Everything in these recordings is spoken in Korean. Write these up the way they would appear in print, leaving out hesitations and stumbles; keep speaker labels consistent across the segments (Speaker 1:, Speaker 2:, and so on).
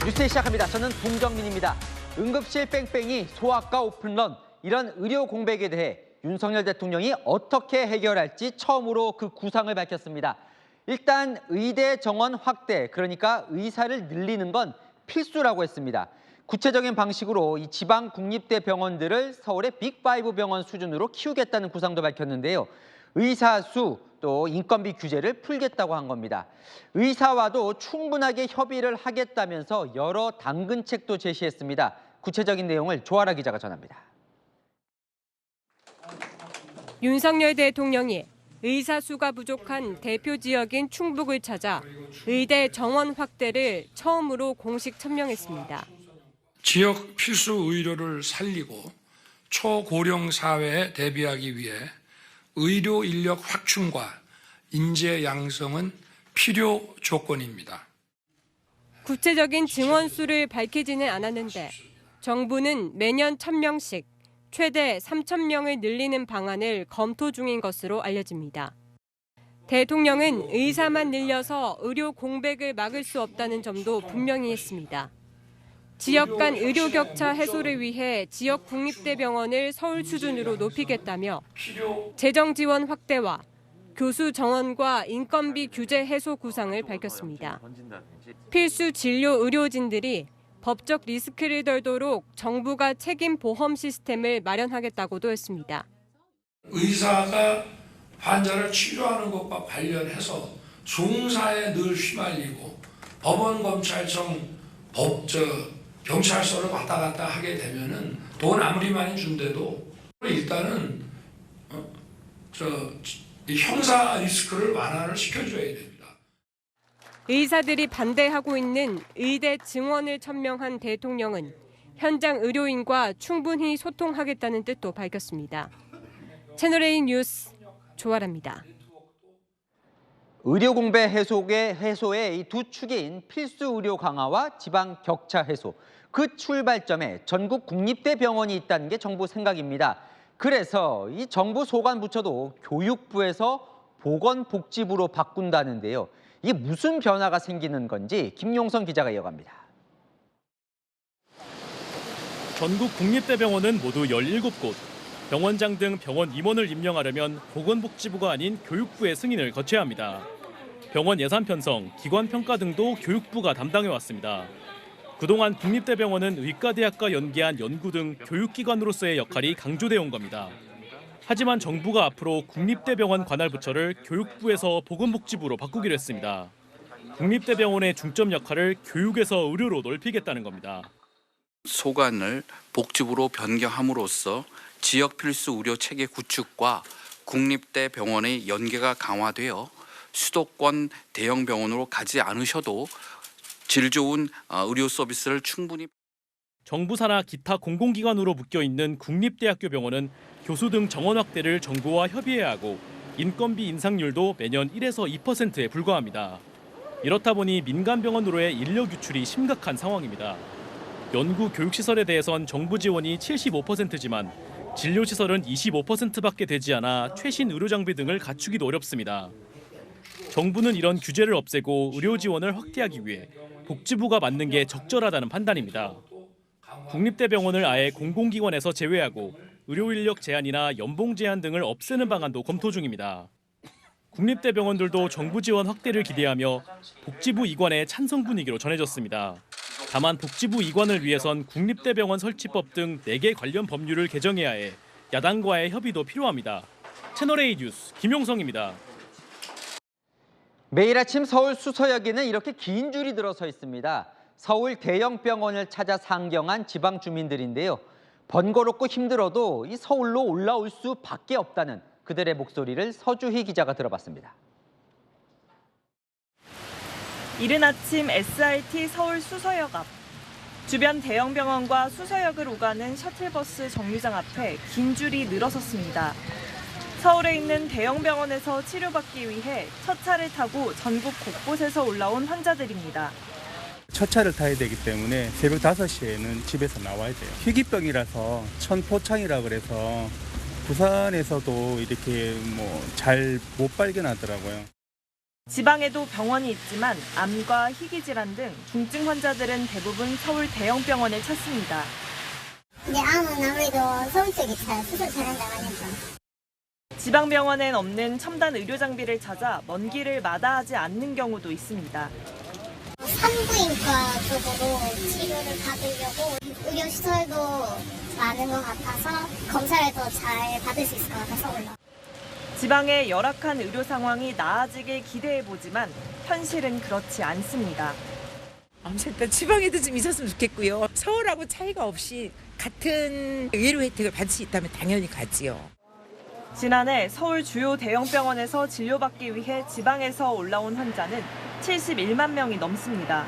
Speaker 1: 뉴스 시작합니다. 저는 봉정민입니다. 응급실 뺑뺑이, 소아과 오픈런, 이런 의료 공백에 대해 윤석열 대통령이 어떻게 해결할지 처음으로 그 구상을 밝혔습니다. 일단 의대 정원 확대, 그러니까 의사를 늘리는 건 필수라고 했습니다. 구체적인 방식으로 이 지방 국립대 병원들을 서울의 빅5 병원 수준으로 키우겠다는 구상도 밝혔는데요. 의사 수, 또 인건비 규제를 풀겠다고 한 겁니다. 의사와도 충분하게 협의를 하겠다면서 여러 당근책도 제시했습니다. 구체적인 내용을 조아라 기자가 전합니다.
Speaker 2: 윤석열 대통령이 의사 수가 부족한 대표 지역인 충북을 찾아 의대 정원 확대를 처음으로 공식 천명했습니다.
Speaker 3: 지역 필수 의료를 살리고 초고령 사회에 대비하기 위해 의료 인력 확충과 인재 양성은 필요 조건입니다.
Speaker 2: 구체적인 증원 수를 밝히지는 않았는데 정부는 매년 1,000명씩 최대 3,000명을 늘리는 방안을 검토 중인 것으로 알려집니다. 대통령은 의사만 늘려서 의료 공백을 막을 수 없다는 점도 분명히 했습니다. 지역 간 의료 격차 해소를 위해 지역 국립대병원을 서울 수준으로 높이겠다며 재정 지원 확대와 교수 정원과 인건비 규제 해소 구상을 밝혔습니다. 필수 진료 의료진들이 법적 리스크를 덜도록 정부가 책임 보험 시스템을 마련하겠다고도 했습니다.
Speaker 3: 의사가 환자를 치료하는 것과 관련해서 종사에 늘 휘말리고 법원, 검찰청, 경찰서를 왔다 갔다 하게 되면은 돈 아무리 많이 준대도 일단은 형사 리스크를 완화를 시켜줘야 됩니다.
Speaker 2: 의사들이 반대하고 있는 의대 증원을 천명한 대통령은 현장 의료인과 충분히 소통하겠다는 뜻도 밝혔습니다. 채널A 뉴스 조아라입니다.
Speaker 1: 의료 공백 해소의 이 두 축인 필수 의료 강화와 지방 격차 해소, 그 출발점에 전국 국립대 병원이 있다는 게 정부 생각입니다. 그래서 이 정부 소관부처도 교육부에서 보건복지부로 바꾼다는데요. 이게 무슨 변화가 생기는 건지 김용선 기자가 이어갑니다.
Speaker 4: 전국 국립대병원은 모두 17곳. 병원장 등 병원 임원을 임명하려면 보건복지부가 아닌 교육부의 승인을 거쳐야 합니다. 병원 예산 편성, 기관 평가 등도 교육부가 담당해왔습니다. 그동안 국립대병원은 의과대학과 연계한 연구 등 교육기관으로서의 역할이 강조되어 온 겁니다. 하지만 정부가 앞으로 국립대병원 관할 부처를 교육부에서 보건복지부로 바꾸기로 했습니다. 국립대병원의 중점 역할을 교육에서 의료로 넓히겠다는 겁니다.
Speaker 5: 소관을 복지부로 변경함으로써 지역 필수 의료 체계 구축과 국립대 병원의 연계가 강화되어 수도권 대형 병원으로 가지 않으셔도 질 좋은 의료 서비스를 충분히.
Speaker 4: 정부 산하 기타 공공기관으로 묶여있는 국립대학교 병원은 교수 등 정원 확대를 정부와 협의해야 하고 인건비 인상률도 매년 1에서 2%에 불과합니다. 이렇다 보니 민간 병원으로의 인력 유출이 심각한 상황입니다. 연구 교육시설에 대해선 정부 지원이 75%지만 진료시설은 25%밖에 되지 않아 최신 의료장비 등을 갖추기도 어렵습니다. 정부는 이런 규제를 없애고 의료 지원을 확대하기 위해 복지부가 맡는 게 적절하다는 판단입니다. 국립대병원을 아예 공공기관에서 제외하고 의료인력 제한이나 연봉 제한 등을 없애는 방안도 검토 중입니다. 국립대병원들도 정부 지원 확대를 기대하며 복지부 이관에 찬성 분위기로 전해졌습니다. 다만 복지부 이관을 위해선 국립대병원 설치법 등 4개 관련 법률을 개정해야 해 야당과의 협의도 필요합니다. 채널A 뉴스 김용성입니다.
Speaker 1: 매일 아침 서울 수서역에는 이렇게 긴 줄이 들어서 있습니다. 서울 대형 병원을 찾아 상경한 지방 주민들인데요. 번거롭고 힘들어도 이 서울로 올라올 수밖에 없다는 그들의 목소리를 서주희 기자가 들어봤습니다.
Speaker 6: 이른 아침 SRT 서울 수서역 앞. 주변 대형 병원과 수서역을 오가는 셔틀버스 정류장 앞에 긴 줄이 늘어섰습니다. 서울에 있는 대형 병원에서 치료받기 위해 첫 차를 타고 전국 곳곳에서 올라온 환자들입니다.
Speaker 7: 첫 차를 타야 되기 때문에 새벽 5시에는 집에서 나와야 돼요. 희귀병이라서 천포창이라 그래서 부산에서도 이렇게 잘 못 발견하더라고요.
Speaker 6: 지방에도 병원이 있지만 암과 희귀 질환 등 중증 환자들은 대부분 서울 대형 병원을 찾습니다.
Speaker 8: 근데 암은 아무래도 서울 쪽이 수술 잘한다고 하니까.
Speaker 6: 지방병원엔 없는 첨단 의료 장비를 찾아 먼 길을 마다하지 않는 경우도 있습니다.
Speaker 8: 산부인과 쪽으로 치료를 받으려고 의료시설도 많은 것 같아서 검사를 더 잘 받을 수 있을 것 같아서 올라.
Speaker 6: 지방의 열악한 의료 상황이 나아지길 기대해보지만 현실은 그렇지 않습니다.
Speaker 9: 일단 지방에도 좀 있었으면 좋겠고요. 서울하고 차이가 없이 같은 의료 혜택을 받을 수 있다면 당연히 가지요.
Speaker 6: 지난해 서울 주요 대형 병원에서 진료받기 위해 지방에서 올라온 환자는 71만 명이 넘습니다.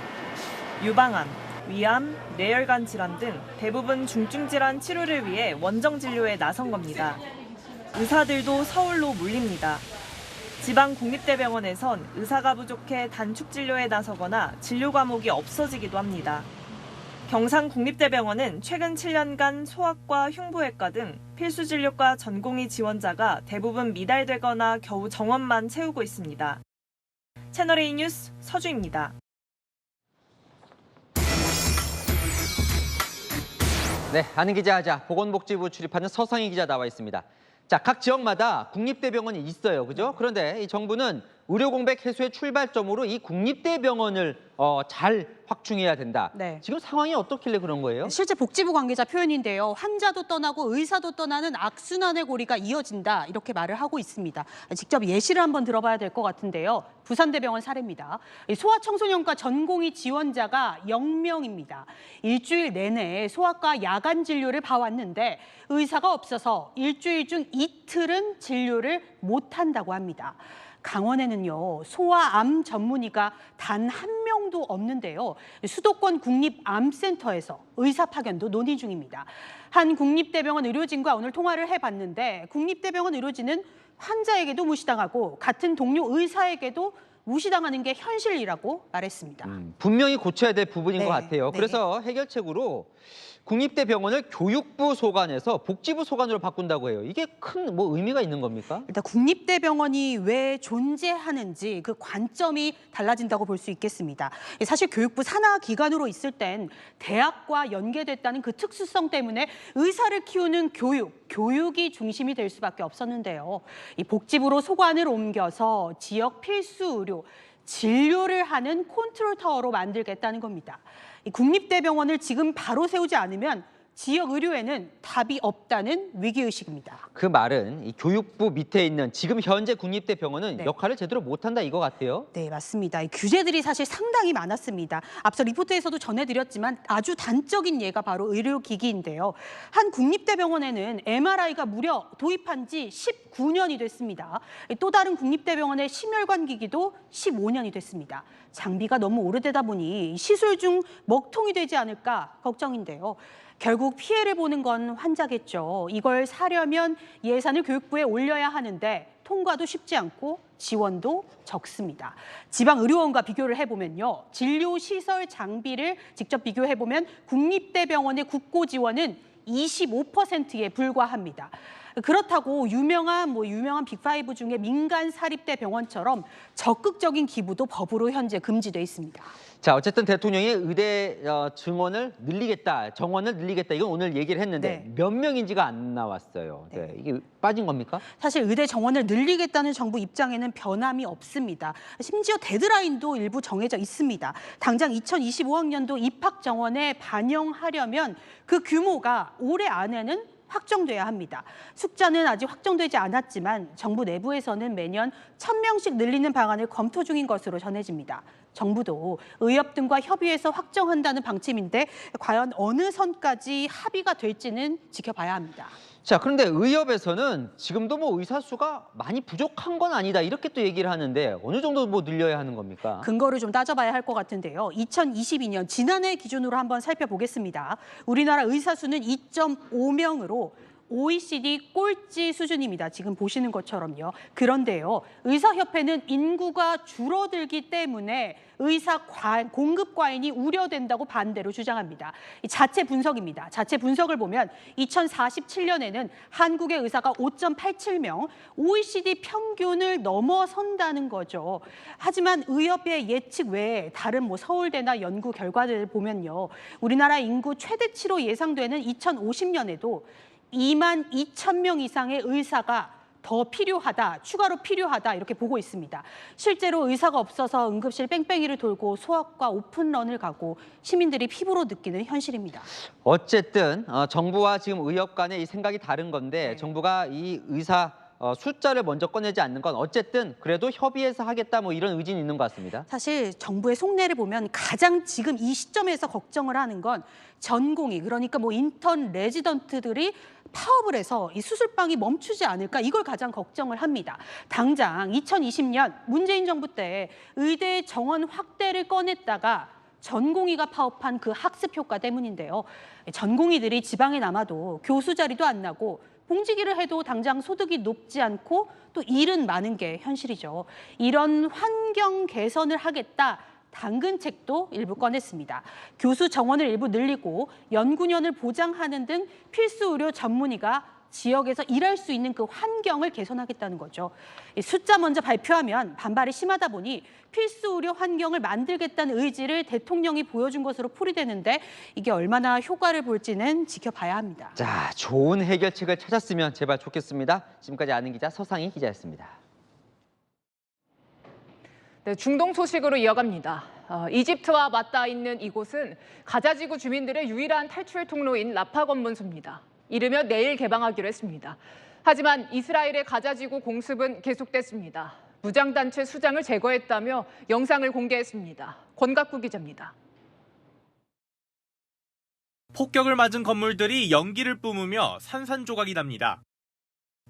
Speaker 6: 유방암, 위암, 뇌혈관 질환 등 대부분 중증 질환 치료를 위해 원정 진료에 나선 겁니다. 의사들도 서울로 몰립니다. 지방 국립대병원에선 의사가 부족해 단축 진료에 나서거나 진료 과목이 없어지기도 합니다. 경상국립대병원은 최근 7년간 소아과, 흉부외과 등 필수 진료과 전공의 지원자가 대부분 미달되거나 겨우 정원만 채우고 있습니다. 채널A 뉴스 서주입니다.
Speaker 1: 네, 아는 기자 하자 보건복지부 출입하는 서상희 기자 나와 있습니다. 자, 각 지역마다 국립대병원이 있어요, 그죠? 그런데 이 정부는 의료 공백 해소의 출발점으로 이 국립대병원을 잘 확충해야 된다.
Speaker 10: 네.
Speaker 1: 지금 상황이 어떻길래 그런 거예요?
Speaker 10: 실제 복지부 관계자 표현인데요. 환자도 떠나고 의사도 떠나는 악순환의 고리가 이어진다. 이렇게 말을 하고 있습니다. 직접 예시를 한번 들어봐야 될 것 같은데요. 부산대병원 사례입니다. 소아청소년과 전공의 지원자가 0명입니다. 일주일 내내 소아과 야간 진료를 봐왔는데 의사가 없어서 일주일 중 이틀은 진료를 못한다고 합니다. 강원에는요, 소아암 전문의가 단 한 명도 없는데요. 수도권 국립암센터에서 의사 파견도 논의 중입니다. 한 국립대병원 의료진과 오늘 통화를 해봤는데 국립대병원 의료진은 환자에게도 무시당하고 같은 동료 의사에게도 무시당하는 게 현실이라고 말했습니다.
Speaker 1: 분명히 고쳐야 될 부분인
Speaker 10: 네,
Speaker 1: 것 같아요.
Speaker 10: 네.
Speaker 1: 그래서 해결책으로 국립대병원을 교육부 소관에서 복지부 소관으로 바꾼다고 해요. 이게 큰 의미가 있는 겁니까?
Speaker 10: 일단 국립대병원이 왜 존재하는지 그 관점이 달라진다고 볼 수 있겠습니다. 사실 교육부 산하 기관으로 있을 땐 대학과 연계됐다는 그 특수성 때문에 의사를 키우는 교육이 중심이 될 수밖에 없었는데요. 이 복지부로 소관을 옮겨서 지역 필수 의료, 진료를 하는 컨트롤 타워로 만들겠다는 겁니다. 이 국립대병원을 지금 바로 세우지 않으면 지역 의료에는 답이 없다는 위기의식입니다.
Speaker 1: 그 말은 이 교육부 밑에 있는 지금 현재 국립대병원은
Speaker 10: 네.
Speaker 1: 역할을 제대로 못한다 이거 같아요.
Speaker 10: 네, 맞습니다. 이 규제들이 사실 상당히 많았습니다. 앞서 리포트에서도 전해드렸지만 아주 단적인 예가 바로 의료기기인데요. 한 국립대병원에는 MRI가 무려 도입한 지 19년이 됐습니다. 또 다른 국립대병원의 심혈관 기기도 15년이 됐습니다. 장비가 너무 오래되다 보니 시술 중 먹통이 되지 않을까 걱정인데요. 결국 피해를 보는 건 환자겠죠. 이걸 사려면 예산을 교육부에 올려야 하는데 통과도 쉽지 않고 지원도 적습니다. 지방의료원과 비교를 해보면요. 진료시설 장비를 직접 비교해보면 국립대병원의 국고 지원은 25%에 불과합니다. 그렇다고 유명한 빅5 중에 민간 사립대 병원처럼 적극적인 기부도 법으로 현재 금지돼 있습니다.
Speaker 1: 자, 어쨌든 대통령이 의대 정원을 늘리겠다 이건 오늘 얘기를 했는데
Speaker 10: 네.
Speaker 1: 몇 명인지가 안 나왔어요. 네. 이게 빠진 겁니까?
Speaker 10: 사실 의대 정원을 늘리겠다는 정부 입장에는 변함이 없습니다. 심지어 데드라인도 일부 정해져 있습니다. 당장 2025학년도 입학 정원에 반영하려면 그 규모가 올해 안에는 확정돼야 합니다. 숫자는 아직 확정되지 않았지만 정부 내부에서는 매년 1,000명씩 늘리는 방안을 검토 중인 것으로 전해집니다. 정부도 의협 등과 협의해서 확정한다는 방침인데 과연 어느 선까지 합의가 될지는 지켜봐야 합니다.
Speaker 1: 자, 그런데 의협에서는 지금도 의사 수가 많이 부족한 건 아니다 이렇게 또 얘기를 하는데 어느 정도 늘려야 하는 겁니까?
Speaker 10: 근거를 좀 따져봐야 할 것 같은데요. 2022년 지난해 기준으로 한번 살펴보겠습니다. 우리나라 의사 수는 2.5명으로 OECD 꼴찌 수준입니다. 지금 보시는 것처럼요. 그런데요, 의사협회는 인구가 줄어들기 때문에 의사 공급 과잉이 우려된다고 반대로 주장합니다. 이 자체 분석입니다. 자체 분석을 보면 2047년에는 한국의 의사가 5.87명, OECD 평균을 넘어선다는 거죠. 하지만 의협의 예측 외에 다른 서울대나 연구 결과들을 보면요, 우리나라 인구 최대치로 예상되는 2050년에도 2만 2천 명 이상의 의사가 더 필요하다, 추가로 필요하다 이렇게 보고 있습니다. 실제로 의사가 없어서 응급실 뺑뺑이를 돌고 소아과 오픈런을 가고 시민들이 피부로 느끼는 현실입니다.
Speaker 1: 어쨌든 정부와 지금 의협 간의 이 생각이 다른 건데 정부가 이 의사 숫자를 먼저 꺼내지 않는 건 어쨌든 그래도 협의해서 하겠다 이런 의지는 있는 것 같습니다.
Speaker 10: 사실 정부의 속내를 보면 가장 지금 이 시점에서 걱정을 하는 건 전공의, 그러니까 인턴 레지던트들이 파업을 해서 이 수술방이 멈추지 않을까, 이걸 가장 걱정을 합니다. 당장 2020년 문재인 정부 때 의대 정원 확대를 꺼냈다가 전공의가 파업한 그 학습 효과 때문인데요. 전공의들이 지방에 남아도 교수 자리도 안 나고 공직일을 해도 당장 소득이 높지 않고 또 일은 많은 게 현실이죠. 이런 환경 개선을 하겠다. 당근책도 일부 꺼냈습니다. 교수 정원을 일부 늘리고 연구년을 보장하는 등 필수 의료 전문의가 지역에서 일할 수 있는 그 환경을 개선하겠다는 거죠. 숫자 먼저 발표하면 반발이 심하다 보니 필수 의료 환경을 만들겠다는 의지를 대통령이 보여준 것으로 풀이되는데 이게 얼마나 효과를 볼지는 지켜봐야 합니다.
Speaker 1: 자, 좋은 해결책을 찾았으면 제발 좋겠습니다. 지금까지 아는 기자 서상희 기자였습니다.
Speaker 11: 네, 중동 소식으로 이어갑니다. 이집트와 맞닿아 있는 이곳은 가자지구 주민들의 유일한 탈출 통로인 라파 검문소입니다. 이르면 내일 개방하기로 했습니다. 하지만 이스라엘의 가자지구 공습은 계속됐습니다. 무장단체 수장을 제거했다며 영상을 공개했습니다. 권갑구 기자입니다.
Speaker 12: 폭격을 맞은 건물들이 연기를 뿜으며 산산조각이 납니다.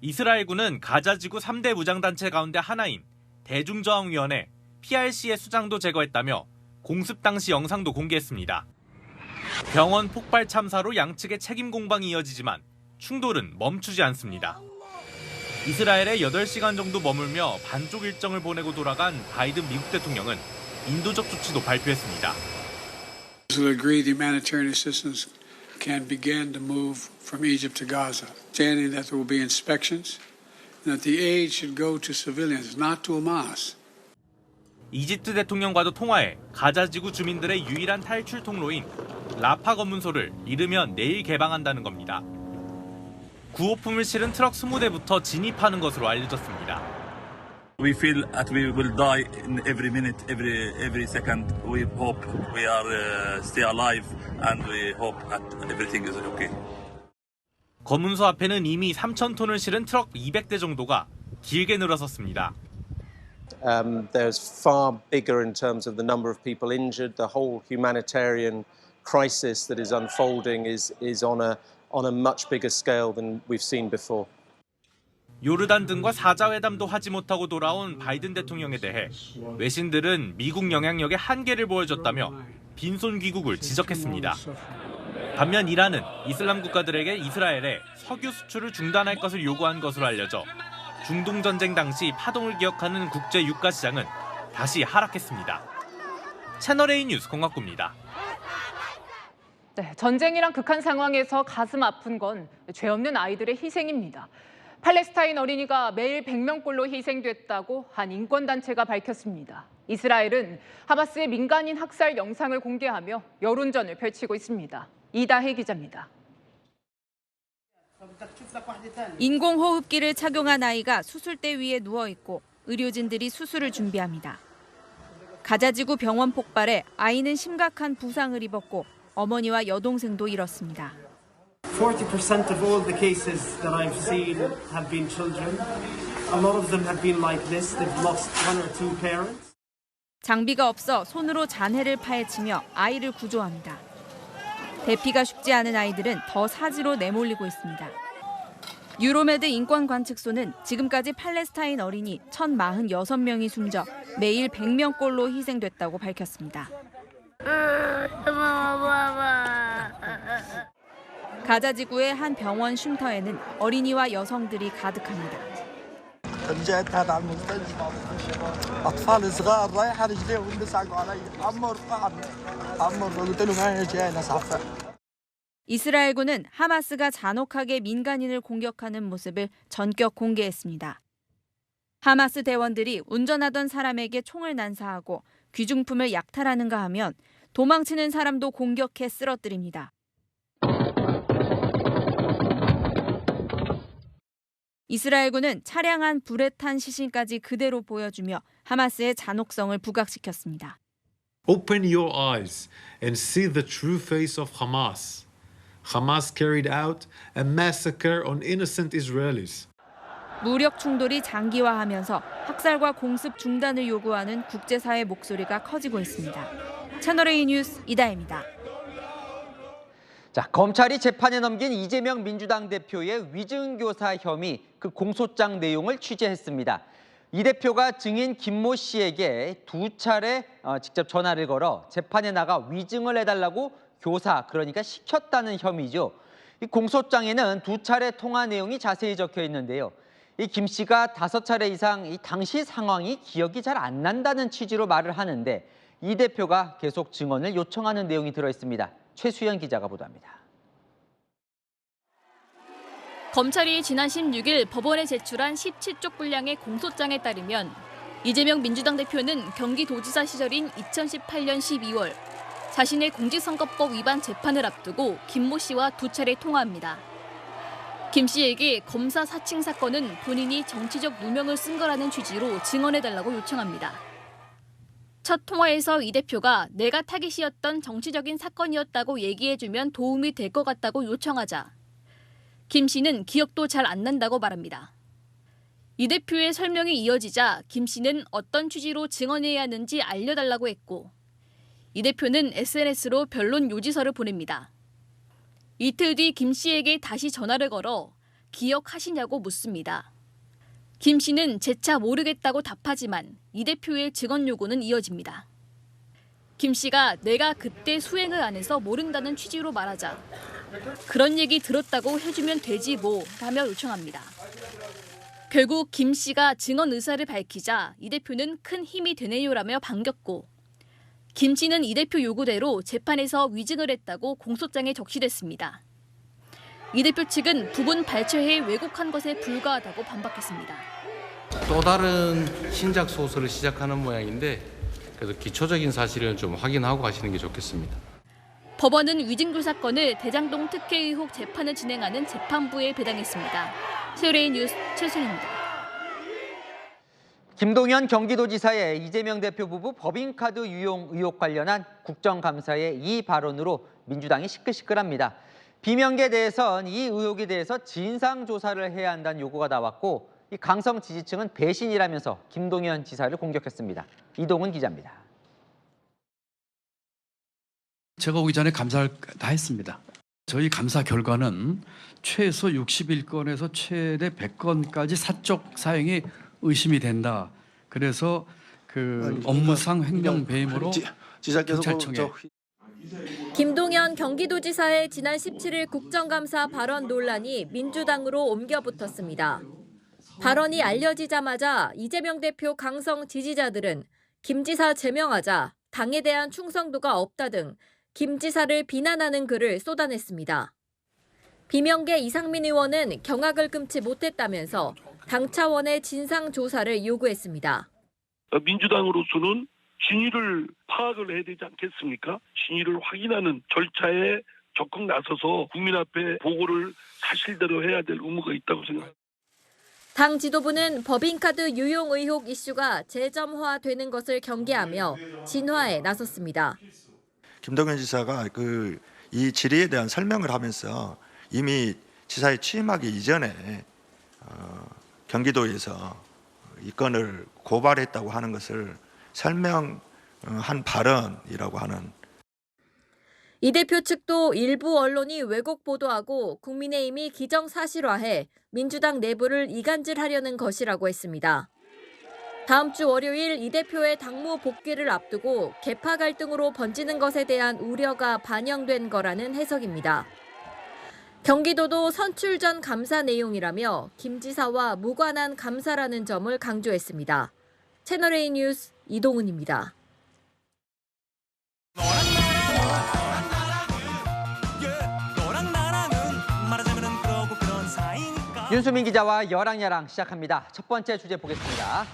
Speaker 12: 이스라엘군은 가자지구 3대 무장단체 가운데 하나인 대중저항위원회 PRC의 수장도 제거했다며 공습 당시 영상도 공개했습니다. 병원 폭발 참사로 양측의 책임 공방이 이어지지만 충돌은 멈추지 않습니다. 이스라엘에 8시간 정도 머물며 반쪽 일정을 보내고 돌아간 바이든 미국 대통령은 인도적 조치도 발표했습니다.
Speaker 13: Agreed humanitarian assistance can begin to move from Egypt to Gaza, saying that there will be inspections and that the aid should go to civilians, not to Hamas.
Speaker 12: 이집트 대통령과도 통화해 가자지구 주민들의 유일한 탈출 통로인 라파 검문소를 이르면 내일 개방한다는 겁니다. 구호품을 실은 트럭 20대부터 진입하는 것으로 알려졌습니다.
Speaker 14: We feel that we will die in every minute, every second. We hope we are stay alive and we hope that everything is okay.
Speaker 12: 검문소 앞에는 이미 3,000톤을 실은 트럭 200대 정도가 길게 늘어섰습니다.
Speaker 15: There's far bigger in terms of the number of people injured. The whole humanitarian crisis that is unfolding is on a much bigger scale than we've seen before.
Speaker 12: 요르단 등과 사자회담도 하지 못하고 돌아온 바이든 대통령에 대해 외신들은 미국 영향력의 한계를 보여줬다며 빈손 귀국을 지적했습니다. 반면 이란은 이슬람 국가들에게 이스라엘에 석유 수출을 중단할 것을 요구한 것으로 알려져 중동 전쟁 당시 파동을 기억하는 국제 유가 시장은 다시 하락했습니다. 채널A 뉴스 공학구입니다.
Speaker 11: 네, 전쟁이란 극한 상황에서 가슴 아픈 건 죄 없는 아이들의 희생입니다. 팔레스타인 어린이가 매일 100명꼴로 희생됐다고 한 인권단체가 밝혔습니다. 이스라엘은 하마스의 민간인 학살 영상을 공개하며 여론전을 펼치고 있습니다. 이다혜 기자입니다.
Speaker 16: 인공호흡기를 착용한 아이가 수술대 위에 누워있고 의료진들이 수술을 준비합니다. 가자지구 병원 폭발에 아이는 심각한 부상을 입었고 어머니와 여동생도 잃었습니다.
Speaker 17: 40% of all the cases that I've seen have been children. A lot of them have been like this. They've lost one or two parents.
Speaker 16: 장비가 없어 손으로 잔해를 파헤치며 아이를 구조합니다. 대피가 쉽지 않은 아이들은 더 사지로 내몰리고 있습니다. 유로메드 인권관측소는 지금까지 팔레스타인 어린이 1,046명이 숨져 매일 100명꼴로 희생됐다고 밝혔습니다. 가자 지구의 한 병원 쉼터에는 어린이와 여성들이 가득합니다.
Speaker 18: أطفال صغار رايحة رجليهم بيصعقوا علي عمر قلت لهم هاي جاي ناس عفان.
Speaker 16: 이스라엘군은 하마스가 잔혹하게 민간인을 공격하는 모습을 전격 공개했습니다. 하마스 대원들이 운전하던 사람에게 총을 난사하고 귀중품을 약탈하는가 하면 도망치는 사람도 공격해 쓰러뜨립니다. 이스라엘군은 차량 안 불에 탄 시신까지 그대로 보여주며 하마스의 잔혹성을 부각시켰습니다.
Speaker 19: Open your eyes and see the true face of Hamas. Hamas carried out a massacre on innocent Israelis.
Speaker 16: 무력 충돌이 장기화하면서 학살과 공습 중단을 요구하는 국제사회 목소리가 커지고 있습니다. 채널A 뉴스 이다혜입니다.
Speaker 1: 자, 검찰이 재판에 넘긴 이재명 민주당 대표의 위증교사 혐의 그 공소장 내용을 취재했습니다. 이 대표가 증인 김모 씨에게 2차례 직접 전화를 걸어 재판에 나가 위증을 해달라고 교사, 그러니까 시켰다는 혐의죠. 이 공소장에는 2차례 통화 내용이 자세히 적혀 있는데요. 이 김 씨가 5차례 이상 이 당시 상황이 기억이 잘 안 난다는 취지로 말을 하는데 이 대표가 계속 증언을 요청하는 내용이 들어 있습니다. 최수연 기자가 보도합니다.
Speaker 20: 검찰이 지난 16일 법원에 제출한 17쪽 분량의 공소장에 따르면 이재명 민주당 대표는 경기도지사 시절인 2018년 12월 자신의 공직선거법 위반 재판을 앞두고 김모 씨와 2차례 통화합니다. 김 씨에게 검사 사칭 사건은 본인이 정치적 누명을 쓴 거라는 취지로 증언해달라고 요청합니다. 첫 통화에서 이 대표가 내가 타깃이었던 정치적인 사건이었다고 얘기해주면 도움이 될 것 같다고 요청하자 김 씨는 기억도 잘 안 난다고 말합니다. 이 대표의 설명이 이어지자 김 씨는 어떤 취지로 증언해야 하는지 알려달라고 했고 이 대표는 SNS로 변론 요지서를 보냅니다. 이틀 뒤 김 씨에게 다시 전화를 걸어 기억하시냐고 묻습니다. 김 씨는 재차 모르겠다고 답하지만 이 대표의 증언 요구는 이어집니다. 김 씨가 내가 그때 수행을 안 해서 모른다는 취지로 말하자 그런 얘기 들었다고 해주면 되지 뭐 라며 요청합니다. 결국 김 씨가 증언 의사를 밝히자 이 대표는 큰 힘이 되네요라며 반겼고 김 씨는 이 대표 요구대로 재판에서 위증을 했다고 공소장에 적시됐습니다. 이 대표 측은 부분 발췌해 왜곡한 것에 불과하다고 반박했습니다.
Speaker 21: 또 다른 신작 소설을 시작하는 모양인데 그래서 기초적인 사실은 좀 확인하고 가시는 게 좋겠습니다.
Speaker 20: 법원은 위증교 사건을 대장동 특혜 의혹 재판을 진행하는 재판부에 배당했습니다. 채널A 뉴스 최순입니다.
Speaker 1: 김동연 경기도지사의 이재명 대표 부부 법인카드 유용 의혹 관련한 국정감사의 이 발언으로 민주당이 시끌시끌합니다. 비명계에 대해선 이 의혹에 대해서 진상조사를 해야 한다는 요구가 나왔고 이 강성 지지층은 배신이라면서 김동연 지사를 공격했습니다. 이동훈 기자입니다.
Speaker 22: 제가 오기 전에 감사를 다 했습니다. 저희 감사 결과는 최소 61건에서 최대 100건까지 사적 사용이 의심이 된다. 그래서 그 업무상 횡령 배임으로 경찰청에
Speaker 23: 김동연 경기도지사의 지난 17일 국정감사 발언 논란이 민주당으로 옮겨붙었습니다. 발언이 알려지자마자 이재명 대표 강성 지지자들은 김 지사 제명하자 당에 대한 충성도가 없다 등 김 지사를 비난하는 글을 쏟아냈습니다. 비명계 이상민 의원은 경악을 금치 못했다면서 당 차원의 진상조사를 요구했습니다.
Speaker 24: 민주당으로서는 진위를 파악을 해야 되지 않겠습니까? 진위를 확인하는 절차에 적극 나서서 국민 앞에 보고를 사실대로 해야 될 의무가 있다고 생각합니다.
Speaker 23: 당 지도부는 법인카드 유용 의혹 이슈가 재점화되는 것을 경계하며 진화에 나섰습니다.
Speaker 25: 김동연 지사가 이 질의에 대한 설명을 하면서 이미 지사에 취임하기 이전에 경기도에서 이 건을 고발했다고 하는 것을 설명한 발언이라고 하는.
Speaker 23: 이 대표 측도 일부 언론이 왜곡 보도하고 국민의힘이 기정사실화해 민주당 내부를 이간질하려는 것이라고 했습니다. 다음 주 월요일 이 대표의 당무 복귀를 앞두고 계파 갈등으로 번지는 것에 대한 우려가 반영된 거라는 해석입니다. 경기도도 선출 전 감사 내용이라며 김 지사와 무관한 감사라는 점을 강조했습니다. 채널A 뉴스 이동은입니다.
Speaker 1: 윤수민 기자와 여랑야랑 시작합니다. 첫 번째 주제 보겠습니다.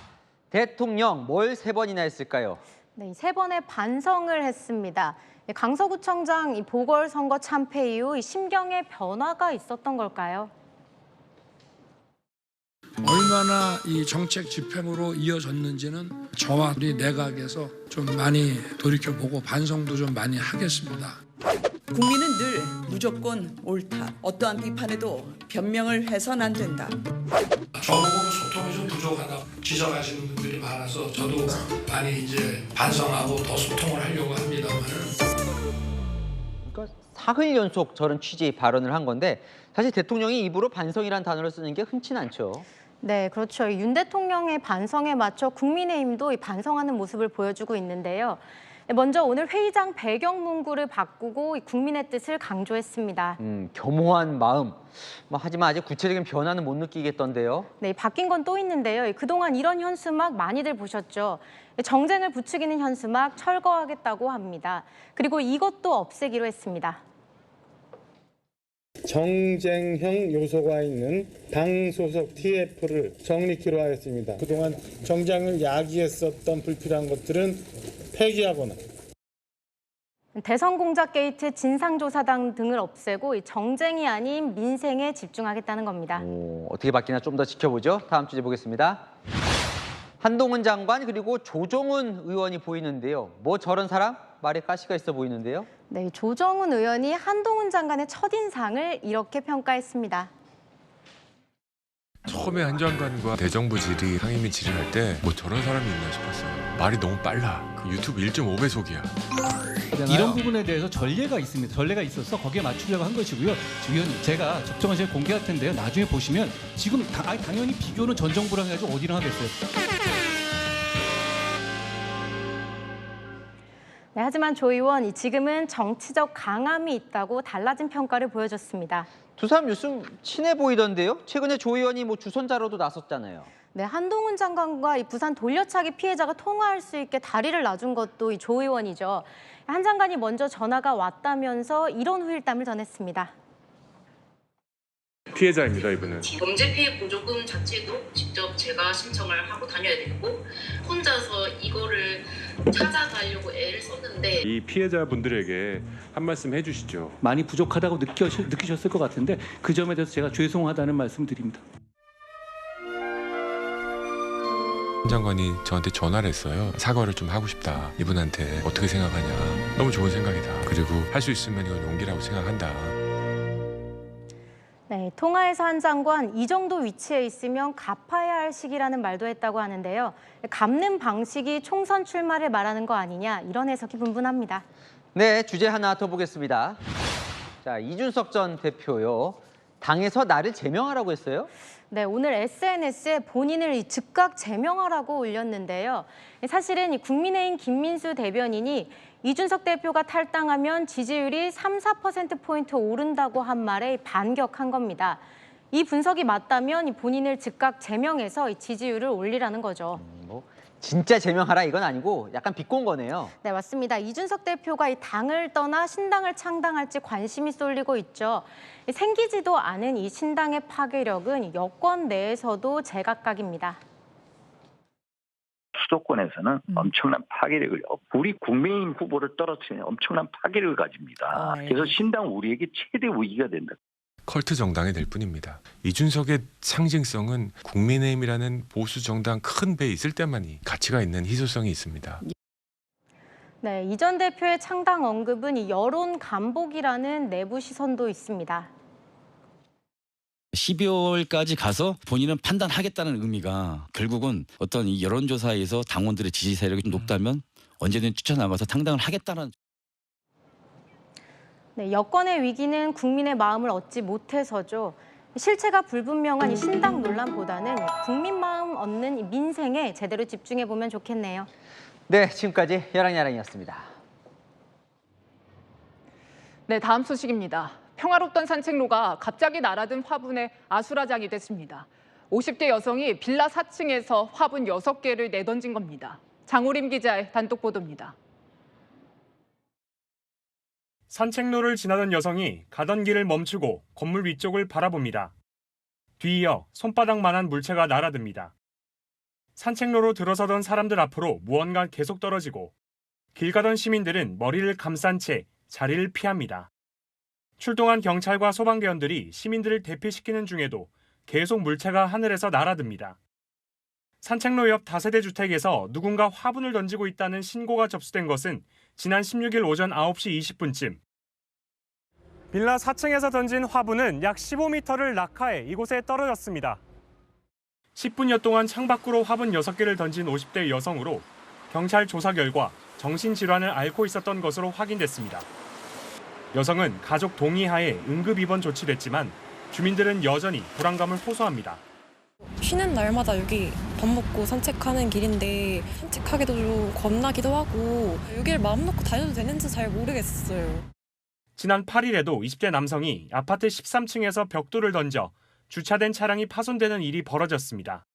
Speaker 1: 대통령 뭘 3번이나 했을까요?
Speaker 2: 네, 3번의 반성을 했습니다. 강서구청장 이 보궐선거 참패 이후 이 심경의 변화가 있었던 걸까요?
Speaker 3: 얼마나 이 정책 집행으로 이어졌는지는 저와 우리 내각에서 좀 많이 돌이켜보고 반성도 좀 많이 하겠습니다.
Speaker 4: 국민은 늘 무조건 옳다. 어떠한 비판에도 변명을 해서는 안 된다.
Speaker 3: 저보고 소통이 좀 부족하다 지적하시는 분들이 많아서 저도 많이 이제 반성하고 더 소통을 하려고 합니다만은.
Speaker 1: 그러니까 사흘 연속 저런 취지의 발언을 한 건데 사실 대통령이 입으로 반성이라는 단어를 쓰는 게 흔치는 않죠.
Speaker 2: 네, 그렇죠. 윤 대통령의 반성에 맞춰 국민의힘도 이 반성하는 모습을 보여주고 있는데요. 먼저 오늘 회의장 배경 문구를 바꾸고 국민의 뜻을 강조했습니다.
Speaker 1: 겸허한 마음. 하지만 아직 구체적인 변화는 못 느끼겠던데요.
Speaker 2: 네, 바뀐 건 또 있는데요. 그동안 이런 현수막 많이들 보셨죠. 정쟁을 부추기는 현수막 철거하겠다고 합니다. 그리고 이것도 없애기로 했습니다.
Speaker 5: 정쟁형 요소가 있는 당 소속 TF를 정리키로 하였습니다. 그동안 정쟁을 야기했었던 불필요한 것들은 폐기하거나
Speaker 2: 대선 공작 게이트 진상조사단 등을 없애고 정쟁이 아닌 민생에 집중하겠다는 겁니다.
Speaker 1: 어떻게 바뀌나 좀 더 지켜보죠. 다음 주제 보겠습니다. 한동훈 장관 그리고 조정훈 의원이 보이는데요. 뭐 저런 사람? 말에 가시가 있어 보이는데요.
Speaker 2: 네, 조정훈 의원이 한동훈 장관의 첫인상을 이렇게 평가했습니다.
Speaker 7: 처음에 한 장관과 대정부질이 상임위 질의할 때 뭐 저런 사람이 있나 싶었어요. 말이 너무 빨라. 그 유튜브 1.5배속이야.
Speaker 26: 이런 부분에 대해서 전례가 있습니다. 전례가 있어서 거기에 맞추려고 한 것이고요. 위원님, 제가 적정한 시간에 공개할 텐데요. 나중에 보시면 지금 당연히 비교는 전 정부랑 해가지고 어디랑 하겠어요.
Speaker 2: 네, 하지만 조 의원, 지금은 정치적 강함이 있다고 달라진 평가를 보여줬습니다.
Speaker 1: 두 사람 요즘 친해 보이던데요. 최근에 조 의원이 주선자로도 나섰잖아요.
Speaker 2: 네, 한동훈 장관과 이 부산 돌려차기 피해자가 통화할 수 있게 다리를 놔준 것도 이 조 의원이죠. 한 장관이 먼저 전화가 왔다면서 이런 후일담을 전했습니다.
Speaker 27: 피해자입니다, 이분은.
Speaker 28: 범죄 피해 보조금 자체도 직접 제가 신청을 하고 다녀야 되고 혼자서 이거를 찾아가려고 애를 썼는데
Speaker 27: 이 피해자분들에게 한 말씀 해주시죠.
Speaker 26: 많이 부족하다고 느끼셨을 것 같은데 그 점에 대해서 제가 죄송하다는 말씀 드립니다.
Speaker 7: 장관이 저한테 전화를 했어요. 사과를 좀 하고 싶다. 이분한테 어떻게 생각하냐. 너무 좋은 생각이다. 그리고 할 수 있으면 이건 용기라고 생각한다.
Speaker 2: 네, 통화에서 한 장관, 이 정도 위치에 있으면 갚아야 할 시기라는 말도 했다고 하는데요. 갚는 방식이 총선 출마를 말하는 거 아니냐, 이런 해석이 분분합니다.
Speaker 1: 네, 주제 하나 더 보겠습니다. 자, 이준석 전 대표요. 당에서 나를 제명하라고 했어요?
Speaker 2: 네, 오늘 SNS에 본인을 즉각 제명하라고 올렸는데요. 사실은 이 국민의힘 김민수 대변인이 이준석 대표가 탈당하면 지지율이 3~4%포인트 오른다고 한 말에 반격한 겁니다. 이 분석이 맞다면 본인을 즉각 제명해서 지지율을 올리라는 거죠.
Speaker 1: 진짜 제명하라 이건 아니고 약간 비꼰 거네요.
Speaker 2: 네, 맞습니다. 이준석 대표가 이 당을 떠나 신당을 창당할지 관심이 쏠리고 있죠. 생기지도 않은 이 신당의 파괴력은 여권 내에서도 제각각입니다.
Speaker 29: 수도권에서는 엄청난 파괴력을, 우리 국민의힘 후보를 떨어뜨리는 엄청난 파괴력을 가집니다. 그래서 신당 우리에게 최대 위기가 된다.
Speaker 7: 컬트 정당이 될 뿐입니다. 이준석의 상징성은 국민의힘이라는 보수 정당 큰 배 있을 때만이 가치가 있는 희소성이 있습니다.
Speaker 2: 네, 이 전 대표의 창당 언급은 이 여론 감복이라는 내부 시선도 있습니다.
Speaker 30: 12월까지 가서 본인은 판단하겠다는 의미가 결국은 어떤 이 여론조사에서 당원들의 지지 세력이 좀 높다면 언제든 뛰쳐나가서 창당을 하겠다는.
Speaker 2: 네, 여권의 위기는 국민의 마음을 얻지 못해서죠. 실체가 불분명한 이 신당 논란보다는 국민 마음 얻는 이 민생에 제대로 집중해 보면 좋겠네요.
Speaker 1: 네, 지금까지 여랑야랑이었습니다.
Speaker 11: 네, 다음 소식입니다. 평화롭던 산책로가 갑자기 날아든 화분에 아수라장이 됐습니다. 50대 여성이 빌라 4층에서 화분 6개를 내던진 겁니다. 장우림 기자의 단독 보도입니다.
Speaker 6: 산책로를 지나던 여성이 가던 길을 멈추고 건물 위쪽을 바라봅니다. 뒤이어 손바닥만한 물체가 날아듭니다. 산책로로 들어서던 사람들 앞으로 무언가 계속 떨어지고 길 가던 시민들은 머리를 감싼 채 자리를 피합니다. 출동한 경찰과 소방대원들이 시민들을 대피시키는 중에도 계속 물체가 하늘에서 날아듭니다. 산책로 옆 다세대 주택에서 누군가 화분을 던지고 있다는 신고가 접수된 것은 지난 16일 오전 9시 20분쯤. 빌라 4층에서 던진 화분은 약 15m를 낙하해 이곳에 떨어졌습니다. 10분여 동안 창밖으로 화분 6개를 던진 50대 여성으로 경찰 조사 결과 정신질환을 앓고 있었던 것으로 확인됐습니다. 여성은 가족 동의하에 응급입원 조치됐지만 주민들은 여전히 불안감을 호소합니다.
Speaker 8: 쉬는 날마다 여기 밥 먹고 산책하는 길인데 산책하기도 좀 겁나기도 하고 여기를 마음 놓고 다녀도 되는지 잘 모르겠어요.
Speaker 6: 지난 8일에도 20대 남성이 아파트 13층에서 벽돌을 던져 주차된 차량이 파손되는 일이 벌어졌습니다.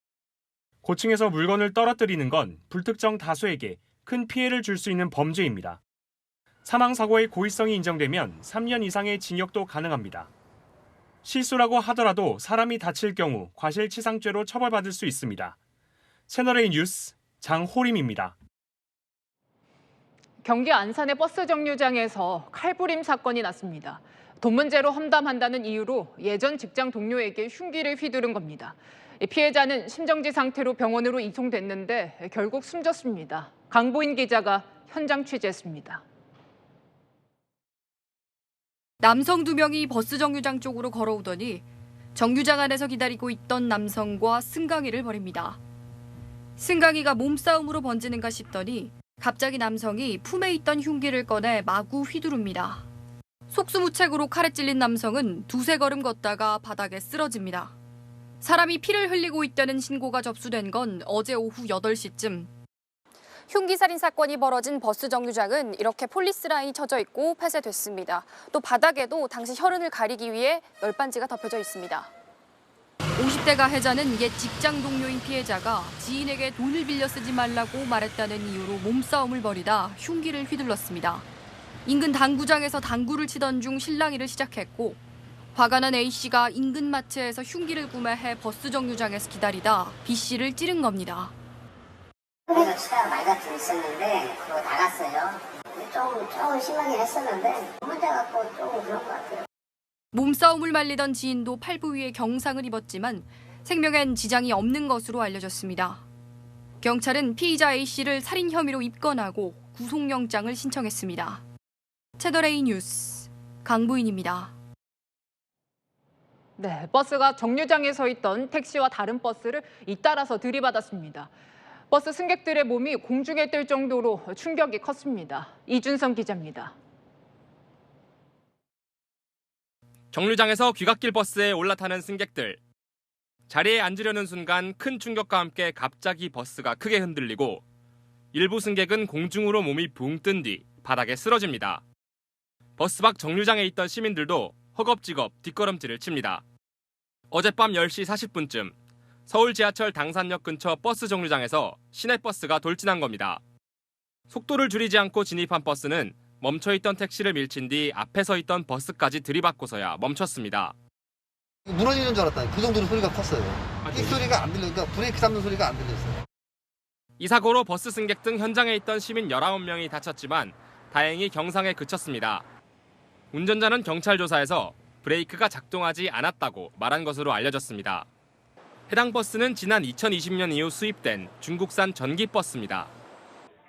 Speaker 6: 고층에서 물건을 떨어뜨리는 건 불특정 다수에게 큰 피해를 줄 수 있는 범죄입니다. 사망사고의 고의성이 인정되면 3년 이상의 징역도 가능합니다. 실수라고 하더라도 사람이 다칠 경우 과실치상죄로 처벌받을 수 있습니다. 채널A 뉴스 장호림입니다.
Speaker 11: 경기 안산의 버스 정류장에서 칼부림 사건이 났습니다. 돈 문제로 험담한다는 이유로 예전 직장 동료에게 흉기를 휘두른 겁니다. 피해자는 심정지 상태로 병원으로 이송됐는데 결국 숨졌습니다. 강보인 기자가 현장 취재했습니다.
Speaker 16: 남성 2명이 버스 정류장 쪽으로 걸어오더니 정류장 안에서 기다리고 있던 남성과 승강이를 벌입니다. 승강이가 몸싸움으로 번지는가 싶더니 갑자기 남성이 품에 있던 흉기를 꺼내 마구 휘두릅니다. 속수무책으로 칼에 찔린 남성은 2-3걸음 걷다가 바닥에 쓰러집니다. 사람이 피를 흘리고 있다는 신고가 접수된 건 어제 오후 8시쯤.
Speaker 9: 흉기살인 사건이 벌어진 버스 정류장은 이렇게 폴리스 라인이 쳐져 있고 폐쇄됐습니다. 또 바닥에도 당시 혈흔을 가리기 위해 널빤지가 덮여져 있습니다.
Speaker 16: 50대 가해자는 옛 직장 동료인 피해자가 지인에게 돈을 빌려 쓰지 말라고 말했다는 이유로 몸싸움을 벌이다 흉기를 휘둘렀습니다. 인근 당구장에서 당구를 치던 중 실랑이를 시작했고 화가 난 A씨가 인근 마트에서 흉기를 구매해 버스 정류장에서 기다리다 B씨를 찌른 겁니다.
Speaker 10: 내가 치다가 말 같은 게 있었는데 그거 나갔어요. 조금 심하긴 했었는데 문제 갖고 조금 그런 것 같아요.
Speaker 16: 몸싸움을 말리던 지인도 팔부 위에 경상을 입었지만 생명엔 지장이 없는 것으로 알려졌습니다. 경찰은 피의자 A씨를 살인 혐의로 입건하고 구속영장을 신청했습니다. 채널A 뉴스 강보인입니다.
Speaker 11: 네, 버스가 정류장에 서 있던 택시와 다른 버스를 잇따라서 들이받았습니다. 버스 승객들의 몸이 공중에 뜰 정도로 충격이 컸습니다. 이준성 기자입니다.
Speaker 12: 정류장에서 귀갓길 버스에 올라타는 승객들. 자리에 앉으려는 순간 큰 충격과 함께 갑자기 버스가 크게 흔들리고 일부 승객은 공중으로 몸이 붕 뜬 뒤 바닥에 쓰러집니다. 버스 밖 정류장에 있던 시민들도 허겁지겁 뒷걸음질을 칩니다. 어젯밤 10시 40분쯤 서울 지하철 당산역 근처 버스 정류장에서 시내버스가 돌진한 겁니다. 속도를 줄이지 않고 진입한 버스는 멈춰있던 택시를 밀친 뒤 앞에 서 있던 버스까지 들이받고서야 멈췄습니다.
Speaker 13: 무너지는 줄 알았다. 그 정도로 소리가 컸어요. 이 소리가 안 들리니까 브레이크 잡는 소리가 안 들렸어요.
Speaker 12: 이 사고로 버스 승객 등 현장에 있던 시민 19명이 다쳤지만 다행히 경상에 그쳤습니다. 운전자는 경찰 조사에서 브레이크가 작동하지 않았다고 말한 것으로 알려졌습니다. 해당 버스는 지난 2020년 이후 수입된 중국산 전기버스입니다.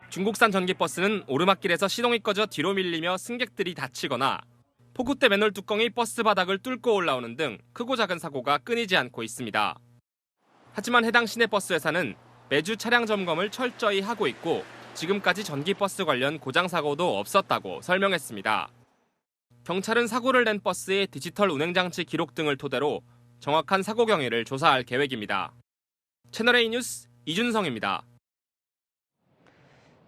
Speaker 12: 중국산 전기버스는 오르막길에서 시동이 꺼져 뒤로 밀리며 승객들이 다치거나 폭우때 맨홀 뚜껑이 버스 바닥을 뚫고 올라오는 등 크고 작은 사고가 끊이지 않고 있습니다. 하지만 해당 시내버스 회사는 매주 차량 점검을 철저히 하고 있고 지금까지 전기버스 관련 고장 사고도 없었다고 설명했습니다. 경찰은 사고를 낸 버스의 디지털 운행장치 기록 등을 토대로 정확한 사고 경위를 조사할 계획입니다. 채널A 뉴스 이준성입니다.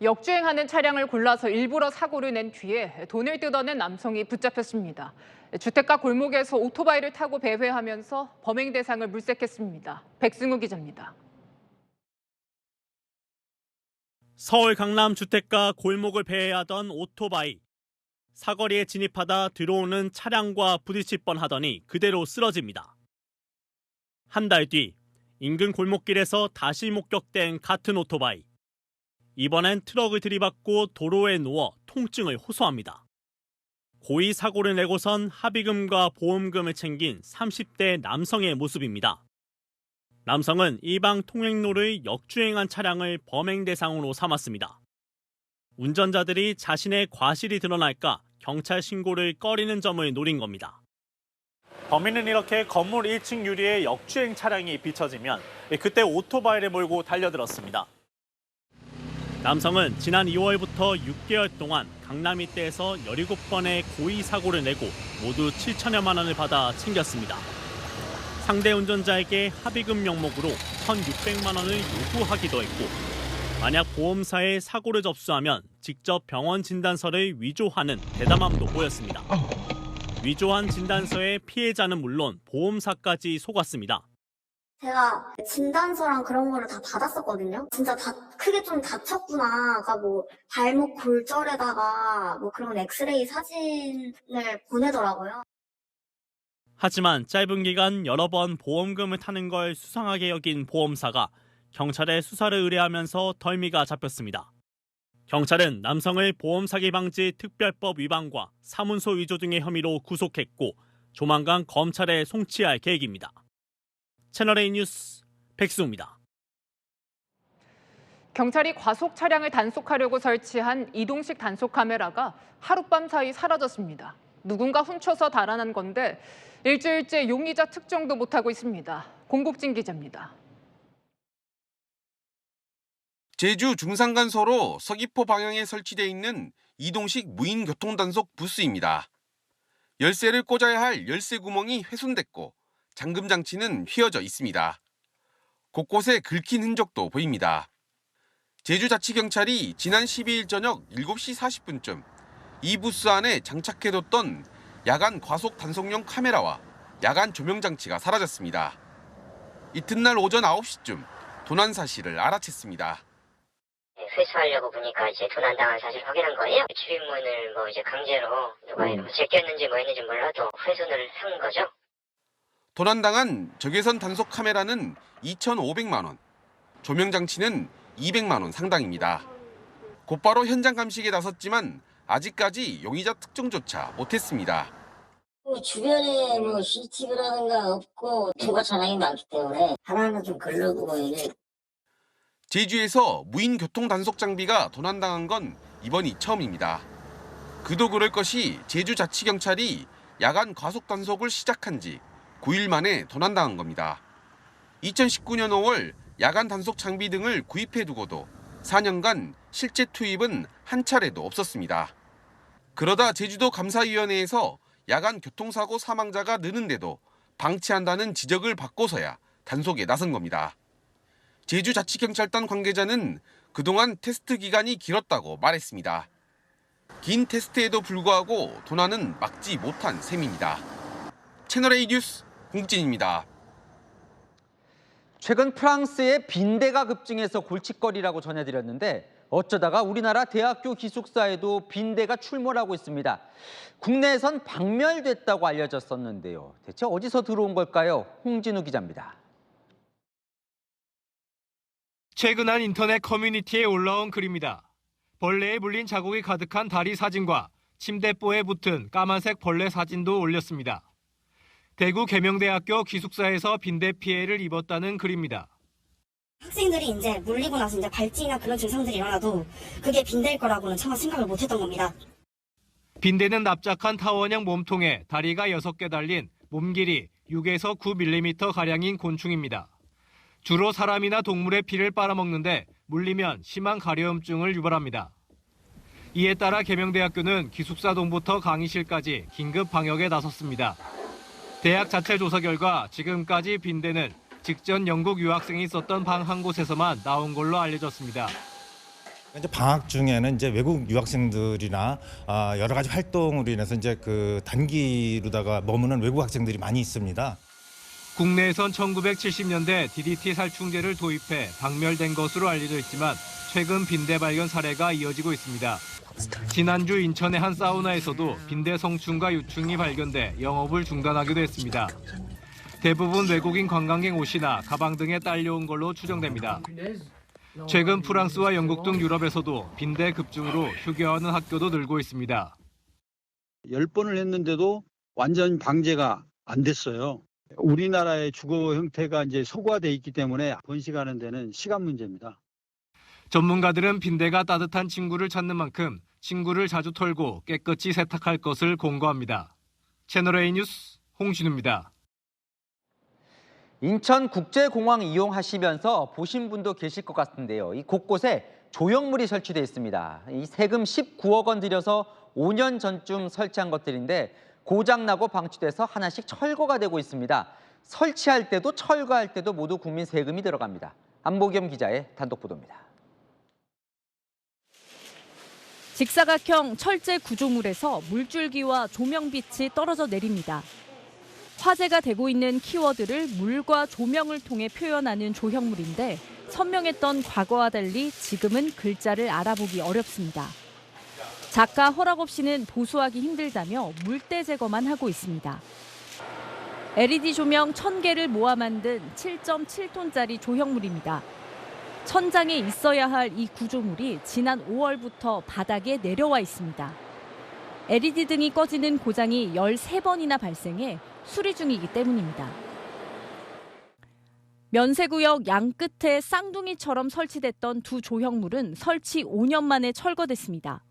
Speaker 11: 역주행하는 차량을 골라서 일부러 사고를 낸 뒤에 돈을 뜯어낸 남성이 붙잡혔습니다. 주택가 골목에서 오토바이를 타고 배회하면서 범행 대상을 물색했습니다. 백승우 기자입니다.
Speaker 14: 서울 강남 주택가 골목을 배회하던 오토바이. 사거리에 진입하다 들어오는 차량과 부딪힐 뻔하더니 그대로 쓰러집니다. 한 달 뒤 인근 골목길에서 다시 목격된 같은 오토바이. 이번엔 트럭을 들이받고 도로에 누워 통증을 호소합니다. 고의 사고를 내고선 합의금과 보험금을 챙긴 30대 남성의 모습입니다. 남성은 일방 통행로를 역주행한 차량을 범행 대상으로 삼았습니다. 운전자들이 자신의 과실이 드러날까 경찰 신고를 꺼리는 점을 노린 겁니다. 범인은 이렇게 건물 1층 유리에 역주행 차량이 비춰지면 그때 오토바이를 몰고 달려들었습니다. 남성은 지난 2월부터 6개월 동안 강남 일대에서 17번의 고의 사고를 내고 모두 7천여만 원을 받아 챙겼습니다. 상대 운전자에게 합의금 명목으로 1,600만 원을 요구하기도 했고 만약 보험사에 사고를 접수하면 직접 병원 진단서를 위조하는 대담함도 보였습니다. 위조한 진단서에 피해자는 물론 보험사까지 속았습니다.
Speaker 10: 제가 진단서랑 그런 거를 다 받았었거든요. 진짜 다 크게 좀 다쳤구나. 그러니까 뭐 발목 골절에다가 뭐 그런 엑스레이 사진을 보내더라고요.
Speaker 14: 하지만 짧은 기간 여러 번 보험금을 타는 걸 수상하게 여긴 보험사가 경찰에 수사를 의뢰하면서 덜미가 잡혔습니다. 경찰은 남성을 보험사기 방지 특별법 위반과 사문서 위조 등의 혐의로 구속했고 조만간 검찰에 송치할 계획입니다. 채널A 뉴스 백수입니다.
Speaker 11: 경찰이 과속 차량을 단속하려고 설치한 이동식 단속 카메라가 하룻밤 사이 사라졌습니다. 누군가 훔쳐서 달아난 건데 일주일째 용의자 특정도 못하고 있습니다. 공국진 기자입니다.
Speaker 15: 제주 중산간서로 서귀포 방향에 설치되어 있는 이동식 무인 교통단속 부스입니다. 열쇠를 꽂아야 할 열쇠 구멍이 훼손됐고 잠금 장치는 휘어져 있습니다. 곳곳에 긁힌 흔적도 보입니다. 제주자치경찰이 지난 12일 저녁 7시 40분쯤 이 부스 안에 장착해뒀던 야간 과속 단속용 카메라와 야간 조명 장치가 사라졌습니다. 이튿날 오전 9시쯤 도난 사실을 알아챘습니다.
Speaker 10: 회수하려고 보니까 이제 도난당한 사실 확인한 거예요. 출입문을 뭐 이제 강제로 누가 제꼈는지 뭐 했는지 몰라도 훼손을 한 거죠.
Speaker 15: 도난당한 적외선 단속 카메라는 2,500만 원, 조명 장치는 200만 원 상당입니다. 곧바로 현장 감식에 나섰지만 아직까지 용의자 특정조차 못했습니다.
Speaker 10: 주변에 뭐 CCTV라든가 없고 초과 차량이 많기 때문에 하나는 좀 걸르고 이게.
Speaker 15: 제주에서 무인 교통 단속 장비가 도난당한 건 이번이 처음입니다. 그도 그럴 것이 제주자치경찰이 야간 과속 단속을 시작한 지 9일 만에 도난당한 겁니다. 2019년 5월 야간 단속 장비 등을 구입해두고도 4년간 실제 투입은 한 차례도 없었습니다. 그러다 제주도 감사위원회에서 야간 교통사고 사망자가 느는데도 방치한다는 지적을 받고서야 단속에 나선 겁니다. 제주자치경찰단 관계자는 그동안 테스트 기간이 길었다고 말했습니다. 긴 테스트에도 불구하고 도난은 막지 못한 셈입니다. 채널A 뉴스 공진입니다.
Speaker 1: 최근 프랑스의 빈대가 급증해서 골칫거리라고 전해드렸는데 어쩌다가 우리나라 대학교 기숙사에도 빈대가 출몰하고 있습니다. 국내에선 박멸됐다고 알려졌었는데요. 대체 어디서 들어온 걸까요? 홍진우 기자입니다.
Speaker 17: 최근 한 인터넷 커뮤니티에 올라온 글입니다. 벌레에 물린 자국이 가득한 다리 사진과 침대뽀에 붙은 까만색 벌레 사진도 올렸습니다. 대구 계명대학교 기숙사에서 빈대 피해를 입었다는 글입니다.
Speaker 10: 학생들이 이제 물리고 나서 이제 발진이나 그런 증상들이 일어나도 그게 빈대일 거라고는 차마 생각을 못 했던 겁니다.
Speaker 17: 빈대는 납작한 타원형 몸통에 다리가 6개 달린 몸 길이 6에서 9mm 가량인 곤충입니다. 주로 사람이나 동물의 피를 빨아먹는데 물리면 심한 가려움증을 유발합니다. 이에 따라 계명대학교는 기숙사 동부터 강의실까지 긴급 방역에 나섰습니다. 대학 자체 조사 결과 지금까지 빈대는 직전 영국 유학생이 있었던 방 한 곳에서만 나온 걸로 알려졌습니다.
Speaker 3: 이제 방학 중에는 이제 외국 유학생들이나 여러 가지 활동으로 인해서 이제 그 단기로다가 머무는 외국 학생들이 많이 있습니다.
Speaker 17: 국내에선 1970년대 DDT 살충제를 도입해 박멸된 것으로 알려져 있지만 최근 빈대 발견 사례가 이어지고 있습니다. 지난주 인천의 한 사우나에서도 빈대 성충과 유충이 발견돼 영업을 중단하기도 했습니다. 대부분 외국인 관광객 옷이나 가방 등에 딸려온 걸로 추정됩니다. 최근 프랑스와 영국 등 유럽에서도 빈대 급증으로 휴교하는 학교도 늘고 있습니다.
Speaker 4: 10번을 했는데도 완전 방제가 안 됐어요. 우리나라의 주거 형태가 이제 소과돼 있기 때문에 번식하는 데는 시간 문제입니다.
Speaker 17: 전문가들은 빈대가 따뜻한 친구를 찾는 만큼 친구를 자주 털고 깨끗이 세탁할 것을 권고합니다. 채널A 뉴스 홍진우입니다.
Speaker 1: 인천국제공항 이용하시면서 보신 분도 계실 것 같은데요. 이 곳곳에 조형물이 설치되어 있습니다. 이 세금 19억 원 들여서 5년 전쯤 설치한 것들인데 고장나고 방치돼서 하나씩 철거가 되고 있습니다. 설치할 때도 철거할 때도 모두 국민 세금이 들어갑니다. 안보겸 기자의 단독 보도입니다.
Speaker 16: 직사각형 철제 구조물에서 물줄기와 조명빛이 떨어져 내립니다. 화제가 되고 있는 키워드를 물과 조명을 통해 표현하는 조형물인데 선명했던 과거와 달리 지금은 글자를 알아보기 어렵습니다. 작가 허락 없이는 보수하기 힘들다며 물때 제거만 하고 있습니다. LED 조명 1000개를 모아 만든 7.7톤짜리 조형물입니다. 천장에 있어야 할 이 구조물이 지난 5월부터 바닥에 내려와 있습니다. LED 등이 꺼지는 고장이 13번이나 발생해 수리 중이기 때문입니다. 면세구역 양끝에 쌍둥이처럼 설치됐던 두 조형물은 설치 5년 만에 철거됐습니다.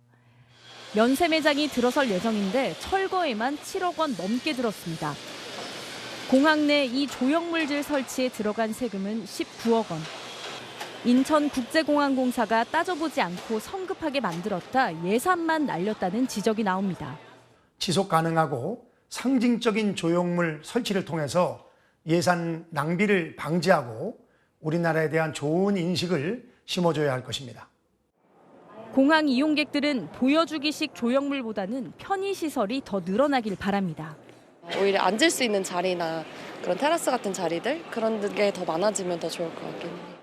Speaker 16: 면세 매장이 들어설 예정인데 철거에만 7억 원 넘게 들었습니다. 공항 내 이 조형물질 설치에 들어간 세금은 19억 원. 인천국제공항공사가 따져보지 않고 성급하게 만들었다 예산만 날렸다는 지적이 나옵니다.
Speaker 18: 지속 가능하고 상징적인 조형물 설치를 통해서 예산 낭비를 방지하고 우리나라에 대한 좋은 인식을 심어줘야 할 것입니다.
Speaker 16: 공항 이용객들은 보여주기식 조형물보다는 편의시설이 더 늘어나길 바랍니다.
Speaker 8: 오히려 앉을 수 있는 자리나 그런 테라스 같은 자리들 그런 게 더 많아지면 더 좋을 것 같긴 해요.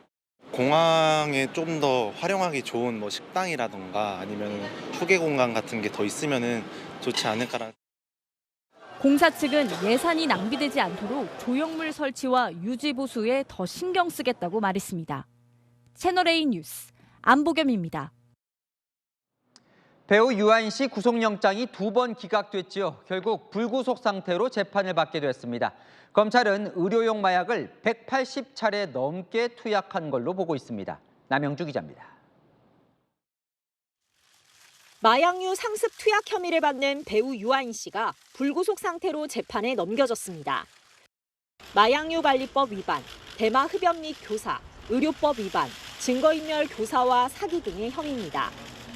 Speaker 19: 공항에 좀 더 활용하기 좋은 뭐 식당이라던가 아니면 휴게 공간 같은 게 더 있으면은 좋지 않을까라는.
Speaker 16: 공사 측은 예산이 낭비되지 않도록 조형물 설치와 유지 보수에 더 신경 쓰겠다고 말했습니다. 채널A 뉴스 안보겸입니다.
Speaker 1: 배우 유아인 씨 구속영장이 2번 기각됐지요. 결국 불구속 상태로 재판을 받게 됐습니다. 검찰은 의료용 마약을 180차례 넘게 투약한 걸로 보고 있습니다. 남영주 기자입니다.
Speaker 20: 마약류 상습 투약 혐의를 받는 배우 유아인 씨가 불구속 상태로 재판에 넘겨졌습니다. 마약류관리법 위반, 대마 흡연 및 교사, 의료법 위반, 증거인멸 교사와 사기 등의 혐의입니다.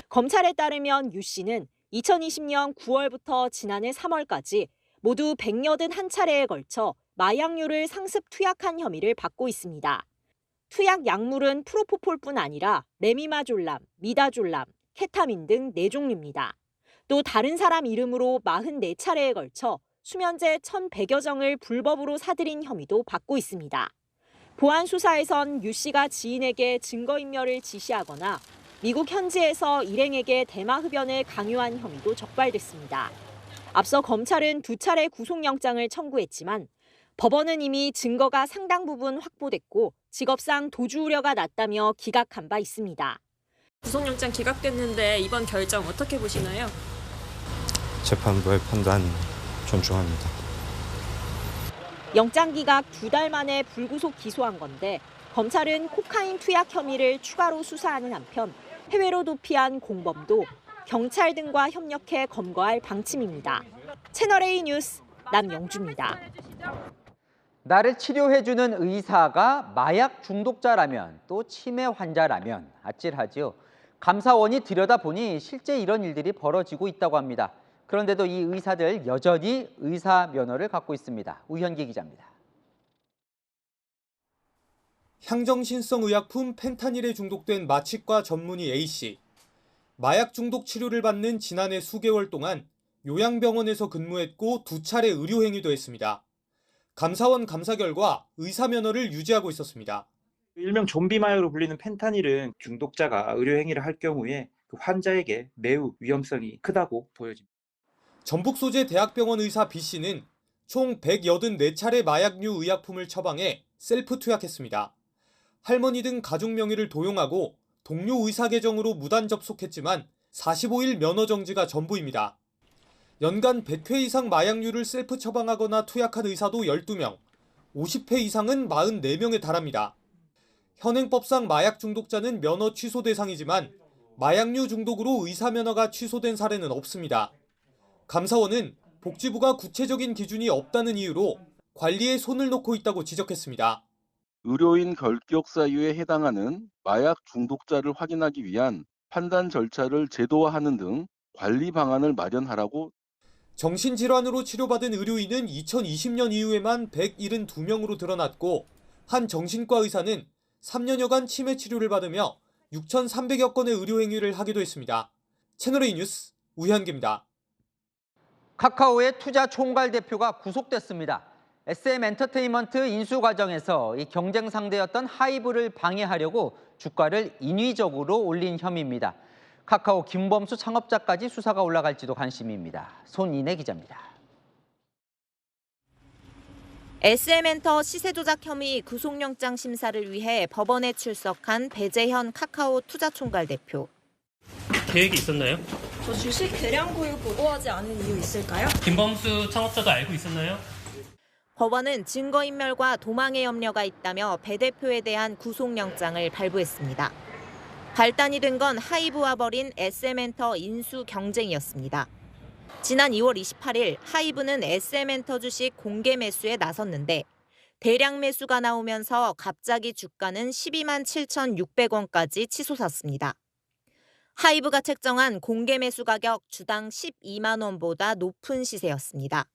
Speaker 20: 검찰에 따르면 유 씨는 2020년 9월부터 지난해 3월까지 모두 181차례에 걸쳐 마약류를 상습 투약한 혐의를 받고 있습니다. 투약 약물은 프로포폴뿐 아니라 레미마졸람, 미다졸람, 케타민 등 4종류입니다. 또 다른 사람 이름으로 44차례에 걸쳐 수면제 1,100여 정을 불법으로 사들인 혐의도 받고 있습니다. 보안 수사에선 유 씨가 지인에게 증거인멸을 지시하거나 미국 현지에서 일행에게 대마 흡연을 강요한 혐의도 적발됐습니다. 앞서 검찰은 2차례 구속영장을 청구했지만 법원은 이미 증거가 상당 부분 확보됐고 직업상 도주 우려가 낮다며 기각한 바 있습니다.
Speaker 21: 구속영장 기각됐는데 이번 결정 어떻게 보시나요?
Speaker 22: 재판부의 판단 존중합니다.
Speaker 20: 영장 기각 2달 만에 불구속 기소한 건데 검찰은 코카인 투약 혐의를 추가로 수사하는 한편 해외로 도피한 공범도 경찰 등과 협력해 검거할 방침입니다. 채널A 뉴스 남영주입니다.
Speaker 1: 나를 치료해주는 의사가 마약 중독자라면 또 치매 환자라면 아찔하지요. 감사원이 들여다보니 실제 이런 일들이 벌어지고 있다고 합니다. 그런데도 이 의사들 여전히 의사 면허를 갖고 있습니다. 우현기 기자입니다.
Speaker 5: 향정신성 의약품 펜타닐에 중독된 마취과 전문의 A씨. 마약 중독 치료를 받는 지난해 수개월 동안 요양병원에서 근무했고 2차례 의료행위도 했습니다. 감사원 감사 결과 의사 면허를 유지하고 있었습니다.
Speaker 7: 일명 좀비 마약으로 불리는 펜타닐은 중독자가 의료 행위를 할 경우에 그 환자에게 매우 위험성이 크다고 보여집니다.
Speaker 5: 전북 소재 대학병원 의사 B씨는 총 184차례 마약류 의약품을 처방해 셀프 투약했습니다. 할머니 등 가족 명의를 도용하고 동료 의사 계정으로 무단 접속했지만 45일 면허 정지가 전부입니다. 연간 100회 이상 마약류를 셀프 처방하거나 투약한 의사도 12명, 50회 이상은 44명에 달합니다. 현행법상 마약 중독자는 면허 취소 대상이지만 마약류 중독으로 의사 면허가 취소된 사례는 없습니다. 감사원은 복지부가 구체적인 기준이 없다는 이유로 관리에 손을 놓고 있다고 지적했습니다.
Speaker 23: 의료인 결격 사유에 해당하는 마약 중독자를 확인하기 위한 판단 절차를 제도화하는 등 관리 방안을 마련하라고.
Speaker 5: 정신질환으로 치료받은 의료인은 2020년 이후에만 172명으로 드러났고 한 정신과 의사는 3년여간 치매 치료를 받으며 6,300여 건의 의료행위를 하기도 했습니다. 채널A 뉴스 우현기입니다.
Speaker 1: 카카오의 투자 총괄 대표가 구속됐습니다. SM엔터테인먼트 인수 과정에서 이 경쟁 상대였던 하이브를 방해하려고 주가를 인위적으로 올린 혐의입니다. 카카오 김범수 창업자까지 수사가 올라갈지도 관심입니다. 손인혜 기자입니다.
Speaker 20: SM엔터 시세 조작 혐의 구속영장 심사를 위해 법원에 출석한 배재현 카카오 투자총괄 대표.
Speaker 24: 계획이 있었나요?
Speaker 25: 저 주식 대량 보유 보고하지 않은 이유 있을까요?
Speaker 24: 김범수 창업자도 알고 있었나요?
Speaker 20: 법원은 증거인멸과 도망의 염려가 있다며 배 대표에 대한 구속영장을 발부했습니다. 발단이 된 건 하이브와 벌인 SM엔터 인수 경쟁이었습니다. 지난 2월 28일 하이브는 SM엔터 주식 공개 매수에 나섰는데 대량 매수가 나오면서 갑자기 주가는 12만 7,600원까지 치솟았습니다. 하이브가 책정한 공개 매수 가격 주당 12만 원보다 높은 시세였습니다.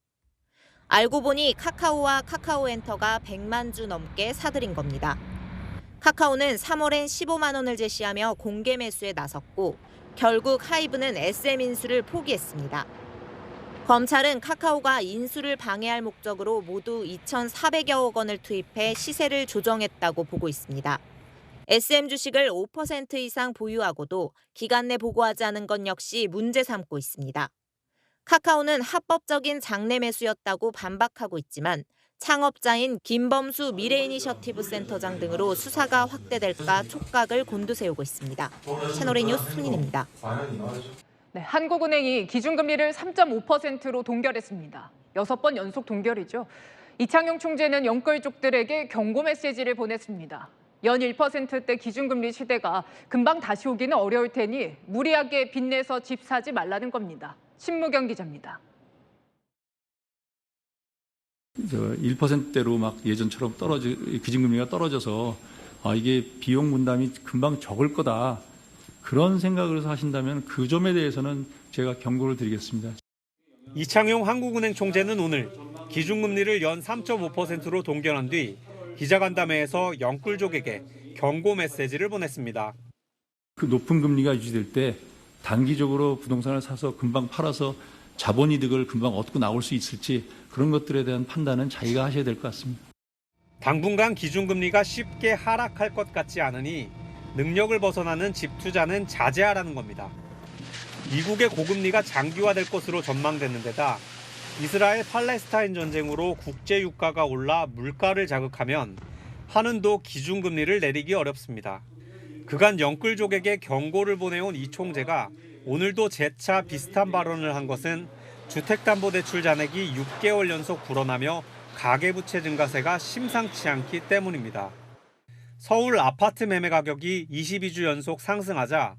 Speaker 20: 알고 보니 카카오와 카카오엔터가 100만 주 넘게 사들인 겁니다. 카카오는 3월엔 15만 원을 제시하며 공개 매수에 나섰고 결국 하이브는 SM 인수를 포기했습니다. 검찰은 카카오가 인수를 방해할 목적으로 모두 2,400여억 원을 투입해 시세를 조정했다고 보고 있습니다. SM 주식을 5% 이상 보유하고도 기간 내 보고하지 않은 건 역시 문제 삼고 있습니다. 카카오는 합법적인 장내 매수였다고 반박하고 있지만 창업자인 김범수 미래이니셔티브 센터장 등으로 수사가 확대될까 촉각을 곤두세우고 있습니다. 채널A 뉴스 손인혜입니다.
Speaker 11: 네, 한국은행이 기준금리를 3.5%로 동결했습니다. 6번 연속 동결이죠. 이창용 총재는 영끌족들에게 경고 메시지를 보냈습니다. 연 1%대 기준금리 시대가 금방 다시 오기는 어려울 테니 무리하게 빚내서 집 사지 말라는 겁니다. 신무경 기자입니다.
Speaker 26: 1%대로 막 예전처럼 기준금리가 떨어져서 이게 비용 분담이 금방 적을 거다. 그런 생각을 해서 하신다면 그 점에 대해서는 제가 경고를 드리겠습니다.
Speaker 6: 이창용 한국은행 총재는 오늘 기준금리를 연 3.5%로 동결한 뒤 기자간담회에서 영끌족에게 경고 메시지를 보냈습니다.
Speaker 26: 그 높은 금리가 유지될 때 단기적으로 부동산을 사서 금방 팔아서 자본이득을 금방 얻고 나올 수 있을지 그런 것들에 대한 판단은 자기가 하셔야 될 것 같습니다.
Speaker 6: 당분간 기준금리가 쉽게 하락할 것 같지 않으니 능력을 벗어나는 집 투자는 자제하라는 겁니다. 미국의 고금리가 장기화될 것으로 전망되는 데다 이스라엘 팔레스타인 전쟁으로 국제 유가가 올라 물가를 자극하면 한은도 기준금리를 내리기 어렵습니다. 그간 영끌족에게 경고를 보내온 이 총재가 오늘도 재차 비슷한 발언을 한 것은 주택담보대출 잔액이 6개월 연속 불어나며 가계부채 증가세가 심상치 않기 때문입니다. 서울 아파트 매매 가격이 22주 연속 상승하자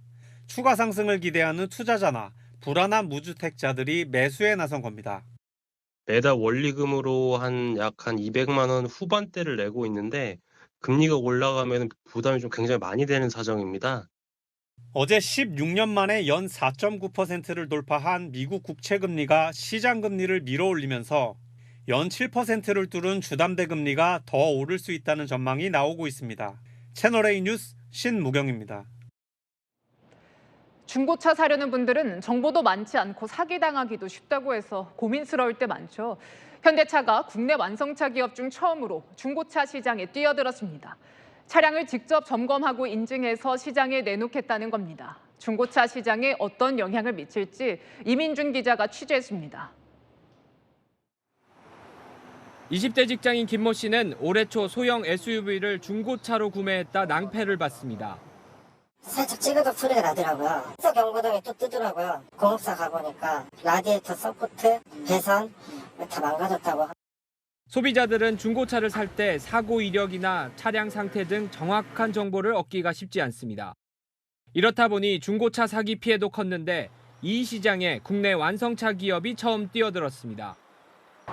Speaker 6: 추가 상승을 기대하는 투자자나 불안한 무주택자들이 매수에 나선 겁니다.
Speaker 27: 매달 원리금으로 약 200만 원 후반대를 내고 있는데 금리가 올라가면 부담이 좀 굉장히 많이 되는 사정입니다.
Speaker 6: 어제 16년 만에 연 4.9%를 돌파한 미국 국채 금리가 시장 금리를 밀어올리면서
Speaker 2: 연 7%를 뚫은 주담대 금리가 더 오를 수 있다는 전망이 나오고 있습니다. 채널A 뉴스 신무경입니다.
Speaker 11: 중고차 사려는 분들은 정보도 많지 않고 사기당하기도 쉽다고 해서 고민스러울 때 많죠. 현대차가 국내 완성차 기업 중 처음으로 중고차 시장에 뛰어들었습니다. 차량을 직접 점검하고 인증해서 시장에 내놓겠다는 겁니다. 중고차 시장에 어떤 영향을 미칠지 이민준 기자가 취재했습니다.
Speaker 9: 20대 직장인 김모 씨는 올해 초 소형 SUV를 중고차로 구매했다 낭패를 받습니다.
Speaker 10: 살짝 찍어도 소리가 나더라고요. 그래서 경고등이 또 뜨더라고요. 공업사 가보니까 라디에이터 서포트, 배선 다 망가졌다고.
Speaker 9: 소비자들은 중고차를 살 때 사고 이력이나 차량 상태 등 정확한 정보를 얻기가 쉽지 않습니다. 이렇다 보니 중고차 사기 피해도 컸는데 이 시장에 국내 완성차 기업이 처음 뛰어들었습니다.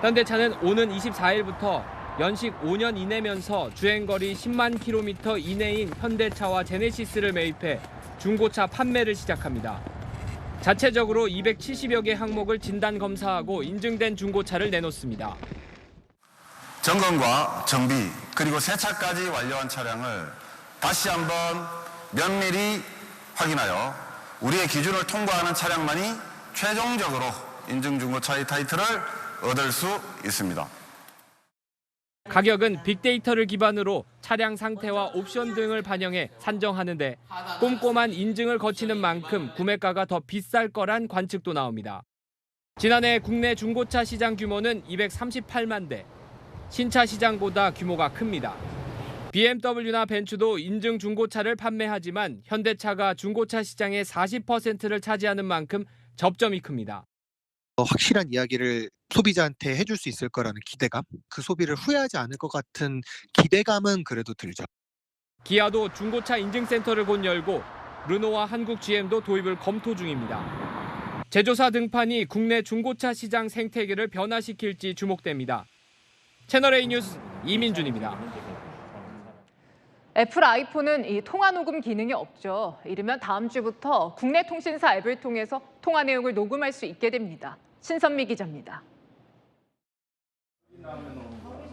Speaker 9: 현대차는 오는 24일부터 연식 5년 이내면서 주행거리 10만 킬로미터 이내인 현대차와 제네시스를 매입해 중고차 판매를 시작합니다. 자체적으로 270여 개 항목을 진단 검사하고 인증된 중고차를 내놓습니다.
Speaker 12: 점검과 정비 그리고 세차까지 완료한 차량을 다시 한번 면밀히 확인하여 우리의 기준을 통과하는 차량만이 최종적으로 인증 중고차의 타이틀을 얻을 수 있습니다.
Speaker 9: 가격은 빅데이터를 기반으로 차량 상태와 옵션 등을 반영해 산정하는데 꼼꼼한 인증을 거치는 만큼 구매가가 더 비쌀 거란 관측도 나옵니다. 지난해 국내 중고차 시장 규모는 238만 대, 신차 시장보다 규모가 큽니다. BMW나 벤츠도 인증 중고차를 판매하지만 현대차가 중고차 시장의 40%를 차지하는 만큼 접점이 큽니다.
Speaker 13: 확실한 이야기를 소비자한테 해줄 수 있을 거라는 기대감, 그 소비를 후회하지 않을 것 같은 기대감은 그래도 들죠.
Speaker 9: 기아도 중고차 인증센터를 곧 열고 르노와 한국 GM도 도입을 검토 중입니다. 제조사 등판이 국내 중고차 시장 생태계를 변화시킬지 주목됩니다. 채널A 뉴스 이민준입니다.
Speaker 11: 애플 아이폰은 이 통화 녹음 기능이 없죠. 이르면 다음 주부터 국내 통신사 앱을 통해서 통화 내용을 녹음할 수 있게 됩니다. 신선미 기자입니다.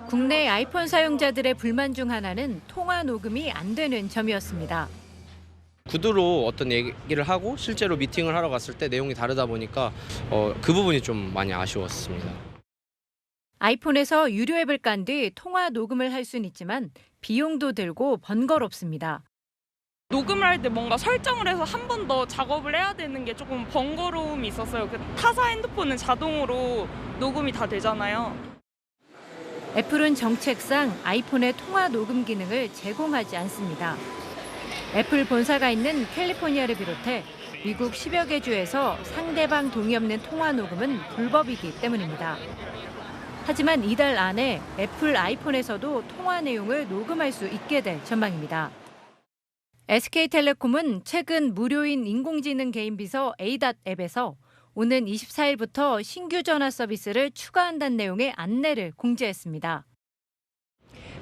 Speaker 14: 국내 아이폰 사용자들의 불만 중 하나는 통화 녹음이 안 되는 점이었습니다.
Speaker 15: 구두로 어떤 얘기를 하고 실제로 미팅을 하러 갔을 때 내용이 다르다 보니까 그 부분이 좀 많이 아쉬웠습니다.
Speaker 14: 아이폰에서 유료 앱을 깐 뒤 통화 녹음을 할 수는 있지만 비용도 들고 번거롭습니다.
Speaker 28: 녹음을 할 때 뭔가 설정을 해서 한 번 더 작업을 해야 되는 게 조금 번거로움이 있었어요. 타사 핸드폰은 자동으로 녹음이 다 되잖아요.
Speaker 14: 애플은 정책상 아이폰의 통화 녹음 기능을 제공하지 않습니다. 애플 본사가 있는 캘리포니아를 비롯해 미국 10여 개 주에서 상대방 동의 없는 통화 녹음은 불법이기 때문입니다. 하지만 이달 안에 애플 아이폰에서도 통화 내용을 녹음할 수 있게 될 전망입니다. SK텔레콤은 최근 무료인 인공지능 개인 비서 A.dot 앱에서 오는 24일부터 신규 전화 서비스를 추가한다는 내용의 안내를 공지했습니다.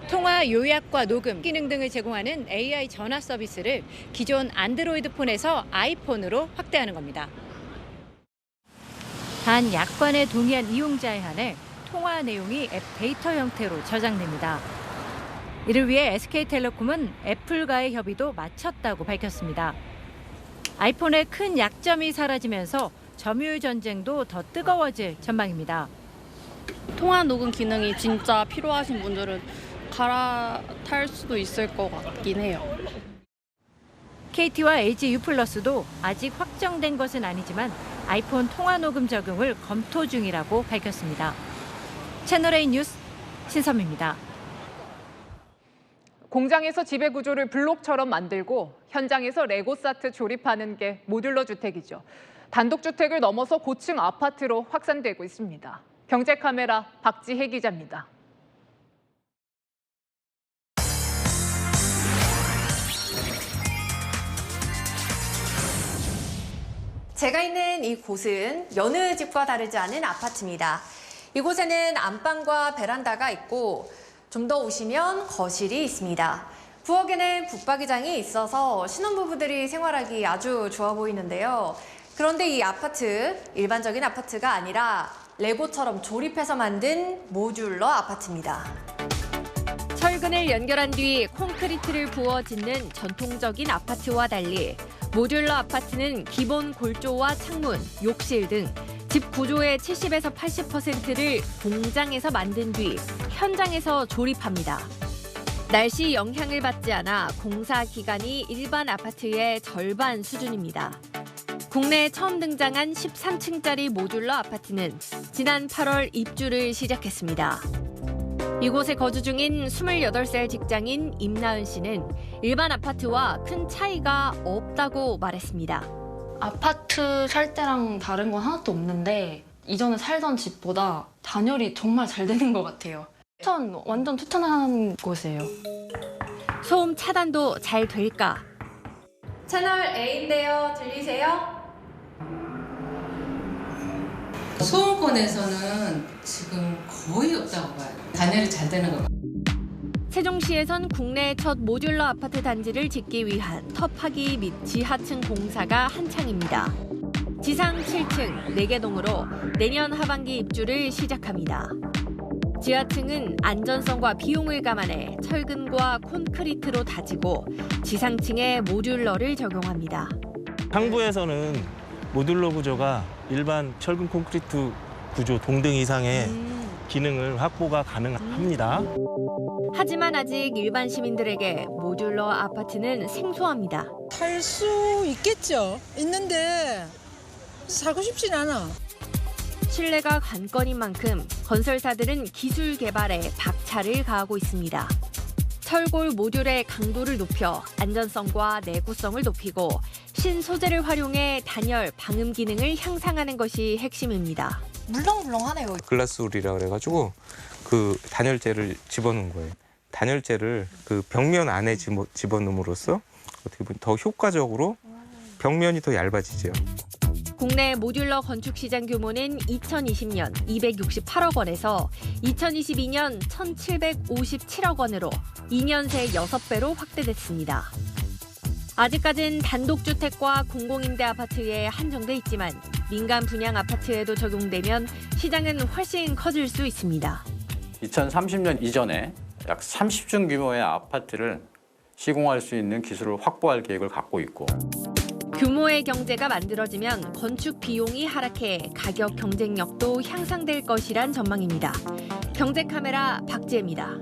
Speaker 14: 통화 요약과 녹음 기능 등을 제공하는 AI 전화 서비스를 기존 안드로이드 폰에서 아이폰으로 확대하는 겁니다. 단 약관에 동의한 이용자에 한해 통화 내용이 앱 데이터 형태로 저장됩니다. 이를 위해 SK텔레콤은 애플과의 협의도 마쳤다고 밝혔습니다. 아이폰의 큰 약점이 사라지면서 점유율 전쟁도 더 뜨거워질 전망입니다.
Speaker 29: 통화 녹음 기능이 진짜 필요하신 분들은 갈아탈 수도 있을 것 같긴 해요.
Speaker 14: KT와 LG U+도 아직 확정된 것은 아니지만 아이폰 통화 녹음 적용을 검토 중이라고 밝혔습니다. 채널A 뉴스 신선미입니다.
Speaker 11: 공장에서 지배 구조를 블록처럼 만들고 현장에서 레고 사트 조립하는 게 모듈러 주택이죠. 단독주택을 넘어서 고층 아파트로 확산되고 있습니다. 경제카메라 박지혜 기자입니다.
Speaker 30: 제가 있는 이곳은 여느 집과 다르지 않은 아파트입니다. 이곳에는 안방과 베란다가 있고 좀 더 오시면 거실이 있습니다. 부엌에는 붙박이장이 있어서 신혼부부들이 생활하기 아주 좋아 보이는데요. 그런데 이 아파트, 일반적인 아파트가 아니라 레고처럼 조립해서 만든 모듈러 아파트입니다.
Speaker 14: 철근을 연결한 뒤 콘크리트를 부어 짓는 전통적인 아파트와 달리 모듈러 아파트는 기본 골조와 창문, 욕실 등 집 구조의 70에서 80%를 공장에서 만든 뒤 현장에서 조립합니다. 날씨 영향을 받지 않아 공사 기간이 일반 아파트의 절반 수준입니다. 국내에 처음 등장한 13층짜리 모듈러 아파트는 지난 8월 입주를 시작했습니다. 이곳에 거주 중인 28살 직장인 임나은 씨는 일반 아파트와 큰 차이가 없다고 말했습니다.
Speaker 29: 아파트 살 때랑 다른 건 하나도 없는데 이전에 살던 집보다 단열이 정말 잘 되는 것 같아요. 완전 추천하는 곳이에요.
Speaker 14: 소음 차단도 잘 될까?
Speaker 30: 채널 A인데요. 들리세요?
Speaker 3: 소음권에서는 지금 거의 없다고 봐요. 단열이 잘 되는 것 같아요.
Speaker 14: 세종시에선 국내 첫 모듈러 아파트 단지를 짓기 위한 터파기 및 지하층 공사가 한창입니다. 지상 7층 4개 동으로 내년 하반기 입주를 시작합니다. 지하층은 안전성과 비용을 감안해 철근과 콘크리트로 다지고 지상층에 모듈러를 적용합니다.
Speaker 4: 상부에서는 모듈러 구조가 일반 철근 콘크리트 구조 동등 이상의 기능을 확보가 가능합니다.
Speaker 14: 하지만 아직 일반 시민들에게 모듈러 아파트는 생소합니다.
Speaker 7: 살 수 있겠죠. 있는데 살고 싶진 않아.
Speaker 14: 신뢰가 관건인 만큼 건설사들은 기술 개발에 박차를 가하고 있습니다. 철골 모듈의 강도를 높여 안전성과 내구성을 높이고 신소재를 활용해 단열, 방음 기능을 향상하는 것이 핵심입니다.
Speaker 30: 물렁물렁하네요.
Speaker 8: 글라스울이라 그래가지고 그 단열재를 집어넣은 거예요. 단열재를 그 벽면 안에 집어넣음으로써 어떻게 보면 더 효과적으로 벽면이 더 얇아지죠.
Speaker 14: 국내 모듈러 건축 시장 규모는 2020년 268억 원에서 2022년 1,757억 원으로 2년 새 6배로 확대됐습니다. 아직까진 단독주택과 공공임대 아파트에 한정돼 있지만 민간 분양 아파트에도 적용되면 시장은 훨씬 커질 수 있습니다.
Speaker 16: 2030년 이전에 약 30층 규모의 아파트를 시공할 수 있는 기술을 확보할 계획을 갖고 있고
Speaker 14: 규모의 경제가 만들어지면 건축 비용이 하락해 가격 경쟁력도 향상될 것이란 전망입니다. 경제카메라 박지혜입니다.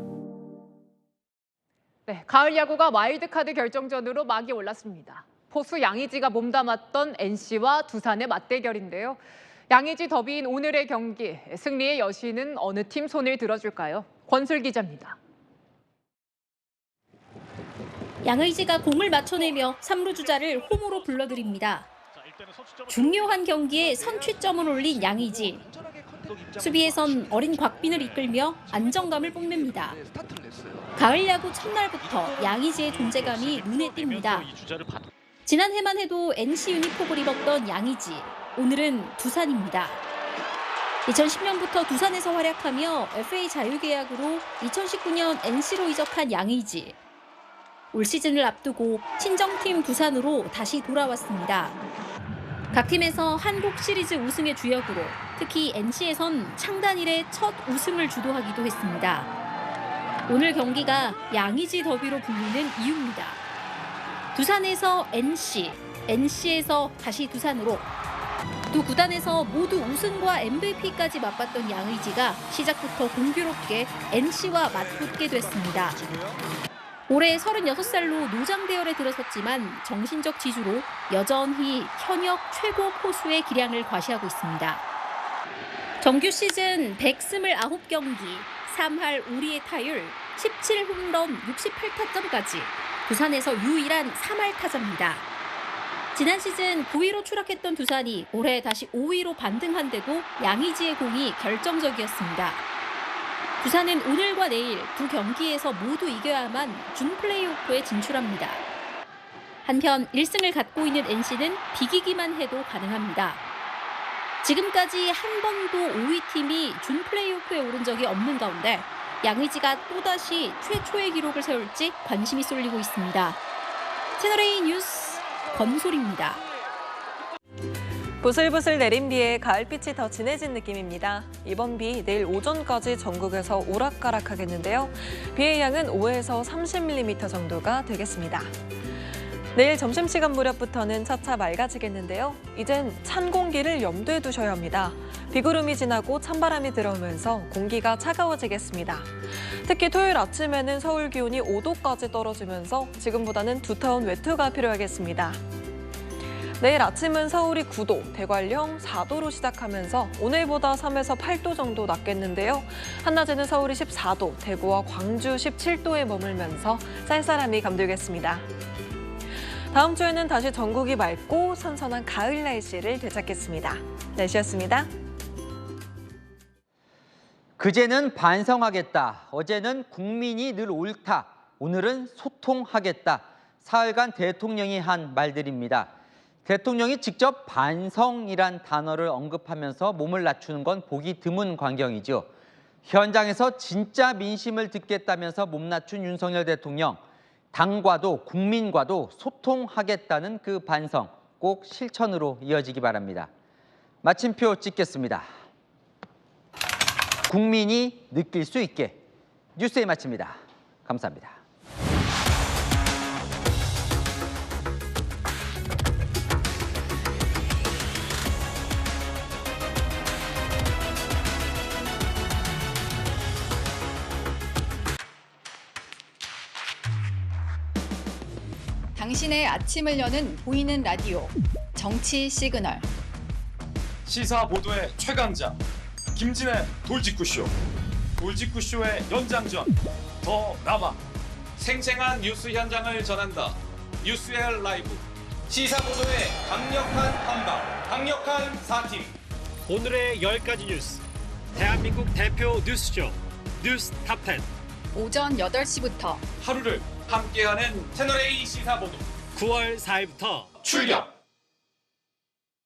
Speaker 11: 네, 가을 야구가 와일드카드 결정전으로 막이 올랐습니다. 포수 양의지가 몸담았던 NC와 두산의 맞대결인데요. 양의지 더비인 오늘의 경기, 승리의 여신은 어느 팀 손을 들어줄까요? 권술 기자입니다.
Speaker 17: 양의지가 공을 맞춰내며 3루 주자를 홈으로 불러들입니다. 중요한 경기에 선취점을 올린 양의지. 수비에선 어린 곽빈을 이끌며 안정감을 뽐냅니다. 가을 야구 첫날부터 양의지의 존재감이 눈에 띕니다. 지난해만 해도 NC 유니폼을 입었던 양의지, 오늘은 두산입니다. 2010년부터 두산에서 활약하며 FA 자유계약으로 2019년 NC로 이적한 양의지. 올 시즌을 앞두고 친정팀 두산으로 다시 돌아왔습니다. 각 팀에서 한국 시리즈 우승의 주역으로 특히 NC에선 창단 이래 첫 우승을 주도하기도 했습니다. 오늘 경기가 양의지 더비로 불리는 이유입니다. 두산에서 NC, NC에서 다시 두산으로 두 구단에서 모두 우승과 MVP까지 맛봤던 양의지가 시작부터 공교롭게 NC와 맞붙게 됐습니다. 올해 36살로 노장 대열에 들어섰지만 정신적 지주로 여전히 현역 최고 포수의 기량을 과시하고 있습니다. 정규 시즌 129경기, 3할 5리의 타율, 17홈런 68타점까지 두산에서 유일한 3할 타자입니다. 지난 시즌 9위로 추락했던 두산이 올해 다시 5위로 반등한 데도 양의지의 공이 결정적이었습니다. 두산은 오늘과 내일 두 경기에서 모두 이겨야만 준 플레이오프에 진출합니다. 한편 1승을 갖고 있는 NC는 비기기만 해도 가능합니다. 지금까지 한 번도 5위 팀이 준 플레이오프에 오른 적이 없는 가운데 양의지가 또다시 최초의 기록을 세울지 관심이 쏠리고 있습니다. 채널A 뉴스 권솔입니다.
Speaker 1: 부슬부슬 내린 비에 가을빛이 더 진해진 느낌입니다. 이번 비 내일 오전까지 전국에서 오락가락하겠는데요. 비의 양은 5에서 30mm 정도가 되겠습니다. 내일 점심시간 무렵부터는 차차 맑아지겠는데요. 이젠 찬 공기를 염두에 두셔야 합니다. 비구름이 지나고 찬바람이 들어오면서 공기가 차가워지겠습니다. 특히 토요일 아침에는 서울 기온이 5도까지 떨어지면서 지금보다는 두터운 외투가 필요하겠습니다. 내일 아침은 서울이 9도, 대관령 4도로 시작하면서 오늘보다 3에서 8도 정도 낮겠는데요. 한낮에는 서울이 14도, 대구와 광주 17도에 머물면서 쌀쌀함이 감돌겠습니다. 다음 주에는 다시 전국이 맑고 선선한 가을 날씨를 되찾겠습니다. 날씨였습니다.
Speaker 5: 그제는 반성하겠다. 어제는 국민이 늘 옳다. 오늘은 소통하겠다. 사흘간 대통령이 한 말들입니다. 대통령이 직접 반성이란 단어를 언급하면서 몸을 낮추는 건 보기 드문 광경이죠. 현장에서 진짜 민심을 듣겠다면서 몸 낮춘 윤석열 대통령. 당과도 국민과도 소통하겠다는 그 반성 꼭 실천으로 이어지기 바랍니다. 마침표 찍겠습니다. 국민이 느낄 수 있게 뉴스에 마칩니다. 감사합니다.
Speaker 18: 당신의 아침을 여는 보이는 라디오 정치 시그널.
Speaker 19: 시사 보도의 최강자 김진의 돌직구쇼. 돌직구쇼의 연장전 더 남아.
Speaker 20: 생생한 뉴스 현장을 전한다. 뉴스의 라이브. 시사 보도의 강력한 한방, 강력한 4팀.
Speaker 2: 오늘의 10가지 뉴스. 대한민국 대표 뉴스쇼 뉴스 탑10.
Speaker 18: 오전 8시부터
Speaker 19: 하루를 함께하는 채널A 시사 보도.
Speaker 2: 9월 4일부터
Speaker 19: 출격.